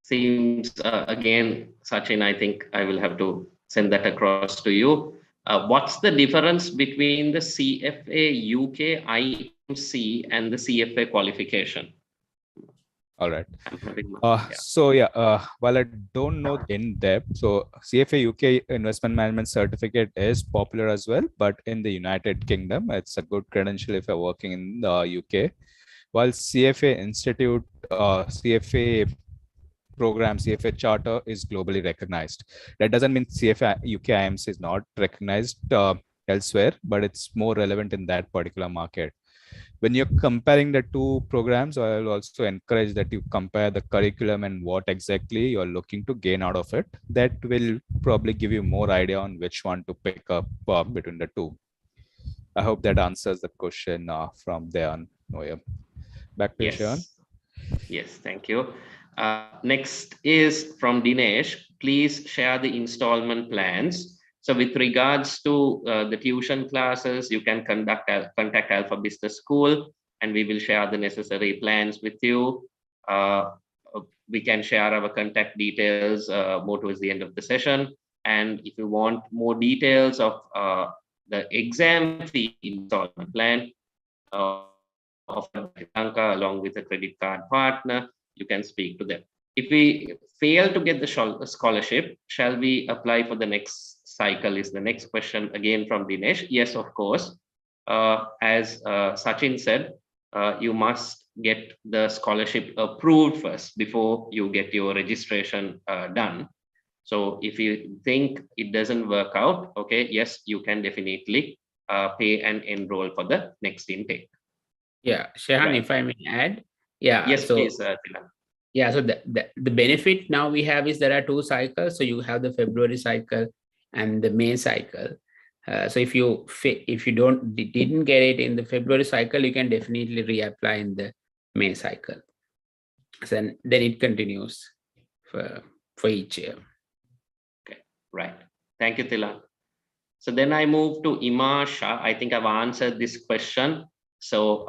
seems, again, Sachin, I think I will have to send that across to you. What's the difference between the Cfa Uk Imc and the Cfa Qualification? All right. So yeah, while I don't know in depth, so Cfa UK Investment Management Certificate is popular as well, but in the United Kingdom, it's a good credential if you're working in the UK. While Cfa Institute, Cfa Program, Cfa Charter is globally recognized. That doesn't mean Cfa Uk Imc is not recognized elsewhere, but it's more relevant in that particular market. When you're comparing the two programs, I'll also encourage that you compare the curriculum and what exactly you're looking to gain out of it. That will probably give you more idea on which one to pick up between the two. I hope that answers the question from there on. Back to Shayan. Yes, thank you. Next is from Dinesh. Please share the installment plans. So with regards to the tuition classes, you can contact Alpha Business School, and we will share the necessary plans with you. We can share our contact details more towards the end of the session. And if you want more details of the exam fee installment plan offered by Lanka along with a credit card partner, you can speak to them. If we fail to get the scholarship, shall we apply for the next cycle, is the next question again from Dinesh. Yes, of course. As Sachin said, you must get the scholarship approved first before you get your registration done. So if you think it doesn't work out, okay, yes, you can definitely pay and enroll for the next intake. Yeah, Shahan, right. If I may add. Yeah. Yes, so, please, Tilan. Yeah, so the benefit now we have is there are two cycles. So you have the February cycle and the May cycle. So if you didn't get it in the February cycle, you can definitely reapply in the May cycle. So then it continues for each year. Okay, right. Thank you, Tilan. So then I move to Imasha. I think I've answered this question. So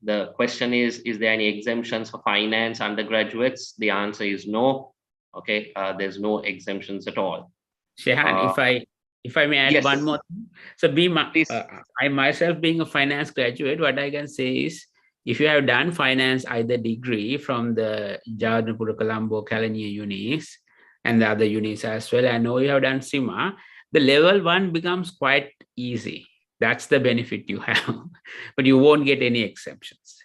the question is there any exemptions for finance undergraduates? The answer is no. Okay, there's no exemptions at all. Shahan, if I may add one more thing. So I myself being a finance graduate, what I can say is, if you have done finance either degree from the Jawaharlal Colombo, Kelaniya unis and the other unis as well, I know you have done CIMA, the level 1 becomes quite easy. That's the benefit you have, but you won't get any exemptions.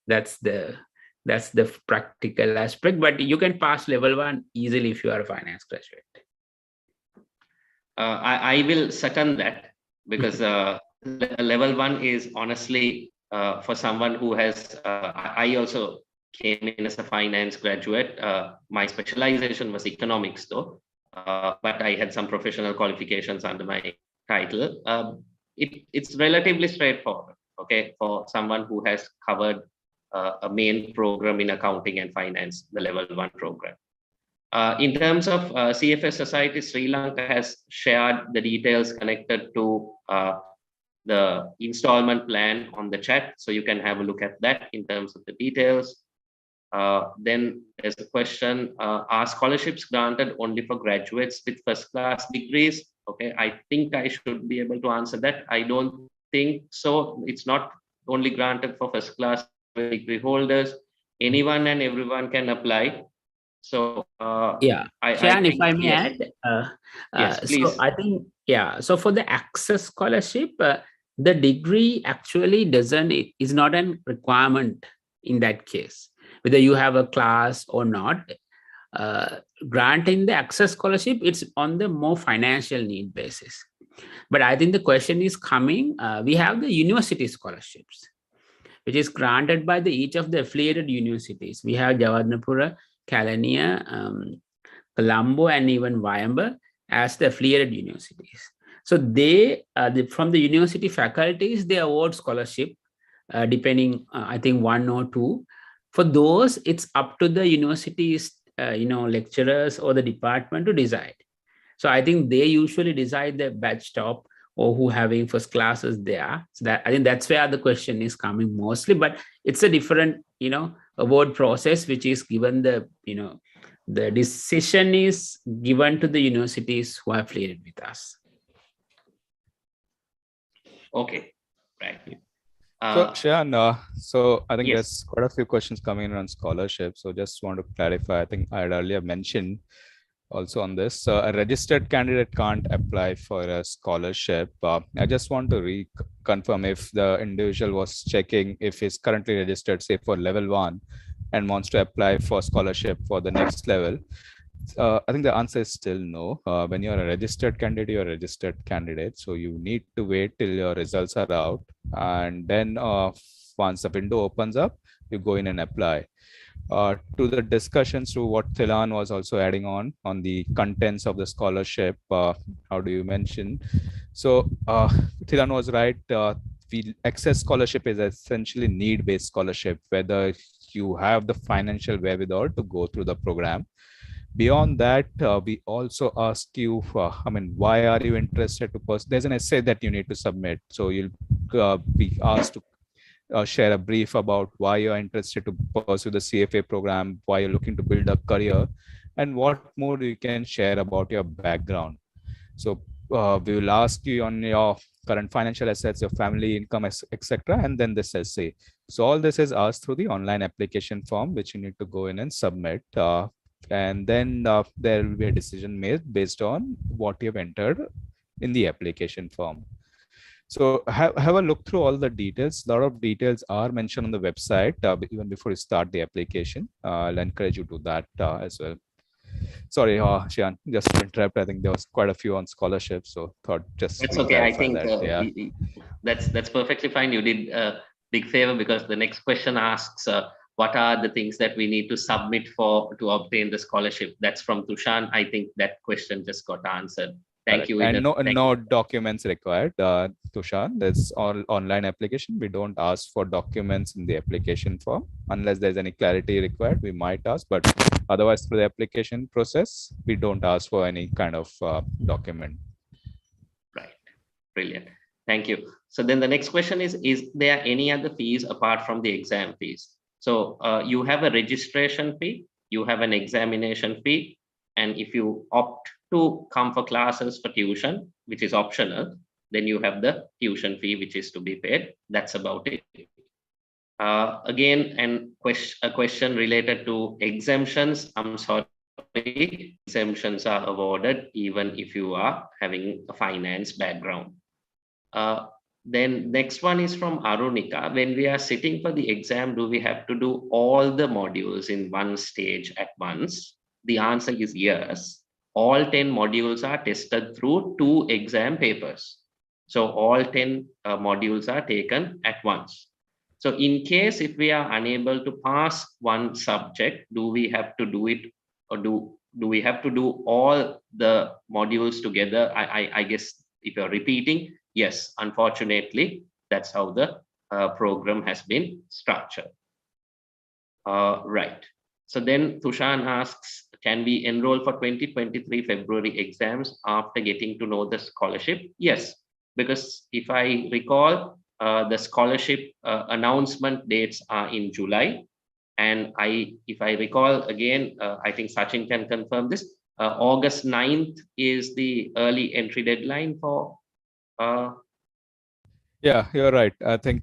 That's the practical aspect, but you can pass level 1 easily if you are a finance graduate. I will second that, because level 1 is honestly for someone who has, I also came in as a finance graduate. My specialization was economics though, but I had some professional qualifications under my title. It's relatively straightforward, okay, for someone who has covered a main program in accounting and finance, the level 1 program. In terms of CFA Society, Sri Lanka has shared the details connected to the installment plan on the chat, so you can have a look at that in terms of the details. Then there's a question, are scholarships granted only for graduates with first-class degrees? Okay, I think I should be able to answer that. I don't think so. It's not only granted for first-class degree holders. Anyone and everyone can apply. So yeah, Shahan, if I may add, yes, please. So I think, yeah, so for the access scholarship, the degree actually is not a requirement in that case, whether you have a class or not. Granting the access scholarship, it's on the more financial need basis. But I think the question is coming, we have the university scholarships, which is granted by each of the affiliated universities. We have Jawaharlal, Kelaniya, Colombo, and even Wayamba as the affiliated universities. So they, from the university faculties, they award scholarship, depending, I think 1 or 2. For those, it's up to the university's, lecturers or the department to decide. So I think they usually decide the batch top or who having first classes there. So that, I think that's where the question is coming mostly, but it's a different, award process, which is given the, the decision is given to the universities who are affiliated with us. Okay, right. So Shayan, so I think yes. there's quite a few questions coming in on scholarship. So just want to clarify, I think I had earlier mentioned also on this, a registered candidate can't apply for a scholarship. I just want to reconfirm if the individual was checking if he's currently registered, say for level 1 and wants to apply for scholarship for the next level. I think the answer is still no. When you're a registered candidate, you're a registered candidate. So you need to wait till your results are out. And then once the window opens up, you go in and apply. To the discussions to what Thilan was also adding on the contents of the scholarship, how do you mention? So Thilan was right. Access scholarship is essentially need-based scholarship, whether you have the financial wherewithal to go through the program. Beyond that, we also ask you, why are you interested to pursue? There's an essay that you need to submit. So you'll be asked to share a brief about why you're interested to pursue the CFA program, why you're looking to build a career, and what more you can share about your background. So we will ask you on your current financial assets, your family income, etc., and then this essay. So all this is asked through the online application form, which you need to go in and submit. And then there will be a decision made based on what you have entered in the application form. So have a look through all the details. A lot of details are mentioned on the website even before you start the application. I'll encourage you to do that as well. Sorry, Shayan, just to interrupt. I think there was quite a few on scholarship, so thought just that's okay. I think that, that's perfectly fine. You did a big favor, because the next question asks what are the things that we need to submit to obtain the scholarship. That's from Tushan. I think that question just got answered. Thank you. And no documents required, Tushan. There's all online application. We don't ask for documents in the application form unless there's any clarity required. We might ask, but otherwise, for the application process, we don't ask for any kind of document. Right. Brilliant. Thank you. So then the next question is there any other fees apart from the exam fees? So you have a registration fee, you have an examination fee, and if you opt to come for classes for tuition, which is optional, then you have the tuition fee, which is to be paid. That's about it. Again, a question related to exemptions. I'm sorry, exemptions are awarded even if you are having a finance background. Then next one is from Arunika. When we are sitting for the exam, do we have to do all the modules in one stage at once? The answer is yes. All 10 modules are tested through 2 exam papers. So all 10 modules are taken at once. So in case if we are unable to pass one subject, do we have to do it, or do we have to do all the modules together? I guess if you're repeating, yes, unfortunately, that's how the program has been structured. Right. So then Tushan asks, can we enroll for 2023 February exams after getting to know the scholarship? Yes, because if I recall, the scholarship announcement dates are in July. And if I recall again, I think Sachin can confirm this, August 9th is the early entry deadline for... Yeah, you're right. I think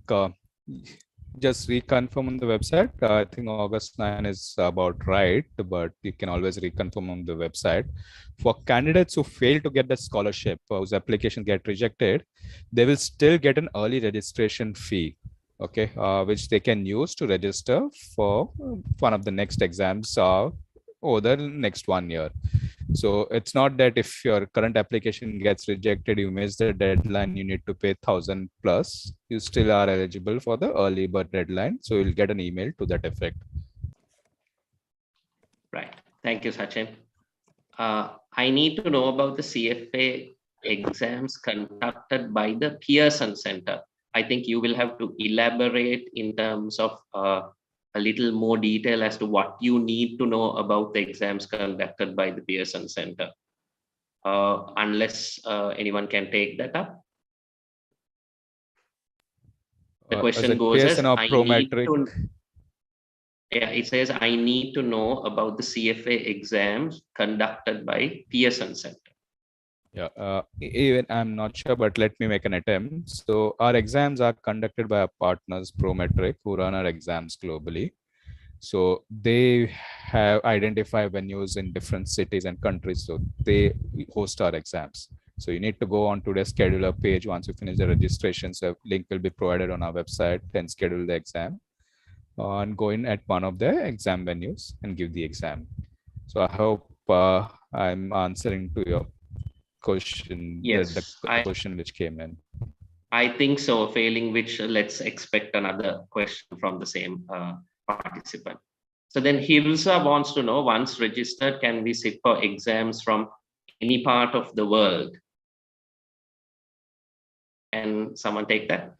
just reconfirm on the website. I think August 9 is about right, but you can always reconfirm on the website. For candidates who fail to get the scholarship, whose application get rejected, they will still get an early registration fee. okay, which they can use to register for one of the next exams over the next 1 year. So it's not that if your current application gets rejected, you miss the deadline, you need to pay 1,000 plus. You still are eligible for the early bird deadline. So you'll get an email to that effect. Right. Thank you, Sachin. I need to know about the CFA exams conducted by the Pearson Center. I think you will have to elaborate in terms of a little more detail as to what you need to know about the exams conducted by the Pearson Center. Unless anyone can take that up. The question goes as, Pearson or I need Prometric? to, yeah, it says, I need to know about the CFA exams conducted by Pearson Center. Yeah, even I'm not sure, but let me make an attempt. So our exams are conducted by our partners, Prometric, who run our exams globally. So they have identified venues in different cities and countries. So they host our exams. So you need to go on to the scheduler page. Once you finish the registration, so a link will be provided on our website, and schedule the exam and go in at one of the exam venues and give the exam. So I hope I'm answering to your question, Yes, the question which came in. I think so. Failing which, let's expect another question from the same participant. So then Hilsa wants to know, once registered, can we sit for exams from any part of the world? Can someone take that?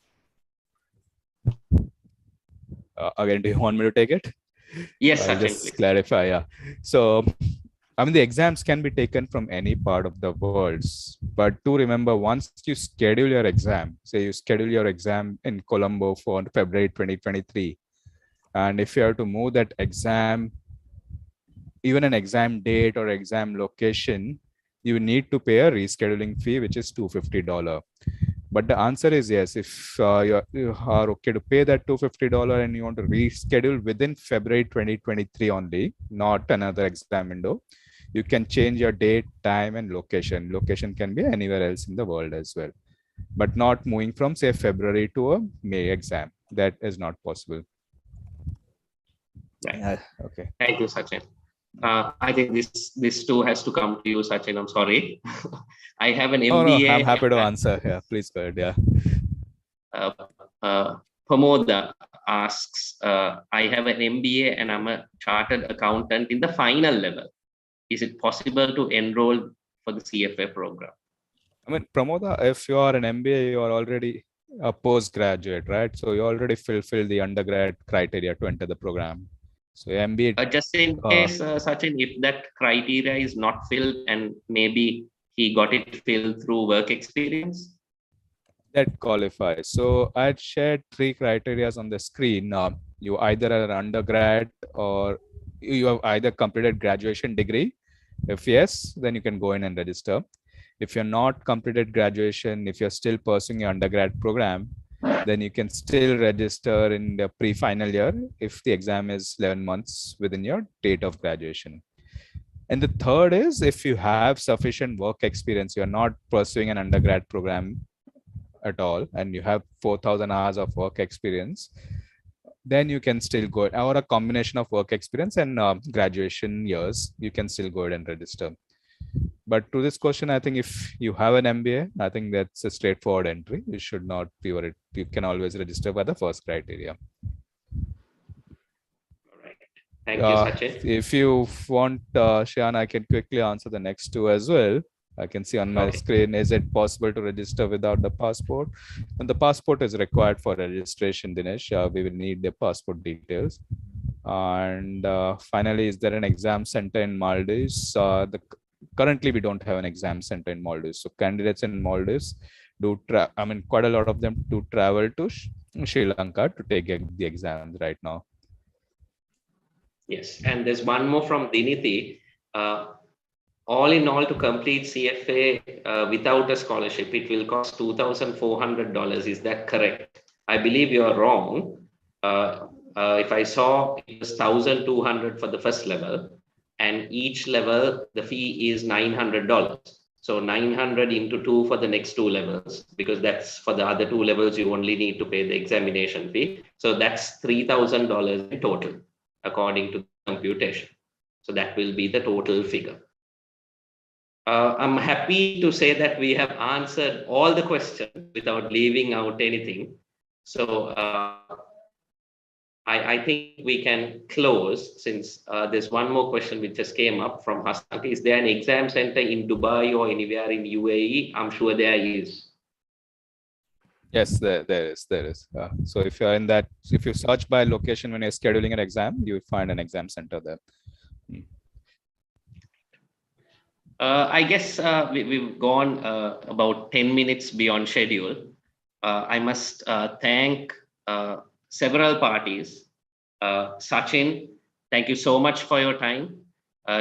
Again, do you want me to take it? Yes, I'll Sachin, just please. clarify. Yeah. So, I mean, the exams can be taken from any part of the world. But to remember, once you schedule your exam, say you schedule your exam in Colombo for February 2023, and if you have to move that exam, even an exam date or exam location, you need to pay a rescheduling fee, which is $250. But the answer is yes. If you are okay to pay that $250 and you want to reschedule within February 2023 only, not another exam window, you can change your date, time, and location. Location can be anywhere else in the world as well, but not moving from, say, February to a May exam. That is not possible. Right. Okay. Thank you, Sachin. I think this too has to come to you, Sachin. I'm sorry. I have an MBA. Oh, no, I'm happy to answer. Yeah, please go ahead. Yeah. Pamoda asks, I have an MBA and I'm a chartered accountant in the final level. Is it possible to enroll for the CFA program? I mean, Pramoda, if you are an MBA, you are already a postgraduate, right? So you already fulfill the undergrad criteria to enter the program. So MBA. Just in case, Sachin, if that criteria is not filled and maybe he got it filled through work experience? That qualifies. So I had shared 3 criteria on the screen. You either are an undergrad or you have either completed graduation degree. If yes, then you can go in and register. If you're not completed graduation, if you're still pursuing your undergrad program, then you can still register in the pre-final year if the exam is 11 months within your date of graduation. And the third is, if you have sufficient work experience, you're not pursuing an undergrad program at all, and you have 4,000 hours of work experience, then you can still go, or a combination of work experience and graduation years, you can still go ahead and register. But to this question, I think if you have an MBA, I think that's a straightforward entry. You should not be worried. You can always register by the first criteria. All right. Thank you, Sachin. If you want, Shyam, I can quickly answer the next 2 as well. I can see on my screen, is it possible to register without the passport? And the passport is required for registration, Dinesh. We will need the passport details. And finally, is there an exam center in Maldives? Currently, we don't have an exam center in Maldives. So candidates in Maldives do, quite a lot of them do travel to Sri Lanka to take the exams right now. Yes, and there's one more from Diniti. All in all, to complete CFA without a scholarship, it will cost $2,400. Is that correct? I believe you are wrong. If I saw, it was $1,200 for the first level, and each level the fee is $900. So 900 into 2 for the next 2 levels, because that's for the other 2 levels, you only need to pay the examination fee. So that's $3,000 in total, according to the computation. So that will be the total figure. I'm happy to say that we have answered all the questions without leaving out anything. So I think we can close, since there's one more question which just came up from Hassan. Is there an exam center in Dubai or anywhere in UAE? I'm sure there is. Yes, there is. So if you're in that, if you search by location when you're scheduling an exam, you will find an exam center there. I guess we've gone about 10 minutes beyond schedule. I must thank several parties. Sachin, thank you so much for your time,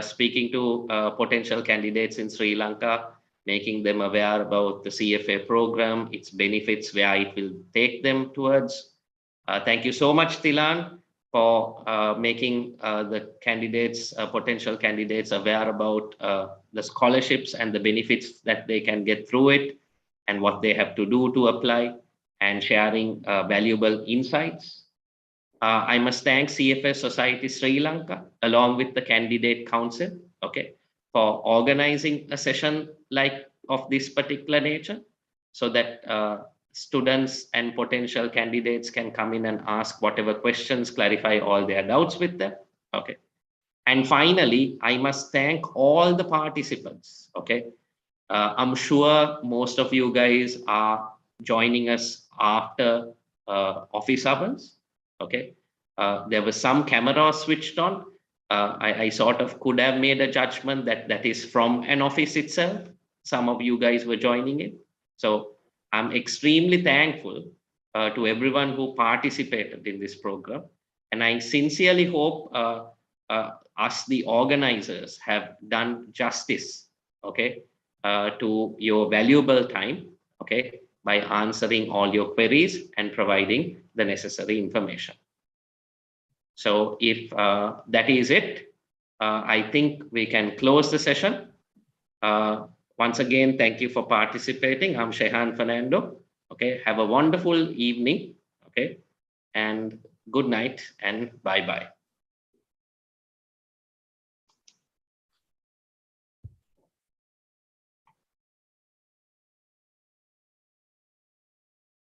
speaking to potential candidates in Sri Lanka, making them aware about the CFA program, its benefits, where it will take them towards. Thank you so much, Tilan, for making the candidates, potential candidates, aware about the scholarships and the benefits that they can get through it and what they have to do to apply, and sharing valuable insights. I must thank CFA Society Sri Lanka, along with the Candidate Council, okay, for organizing a session like of this particular nature, so that students and potential candidates can come in and ask whatever questions, clarify all their doubts with them, okay. And finally, I must thank all the participants, okay. I'm sure most of you guys are joining us after office hours, okay. There was some cameras switched on. I sort of could have made a judgment that that is from an office itself. Some of you guys were joining it. So I'm extremely thankful to everyone who participated in this program. And I sincerely hope us, the organizers, have done justice, okay, to your valuable time, okay, by answering all your queries and providing the necessary information. So if that is it, I think we can close the session. Once again, thank you for participating. I'm Shehan Fernando. Okay, have a wonderful evening. Okay, and good night and bye-bye.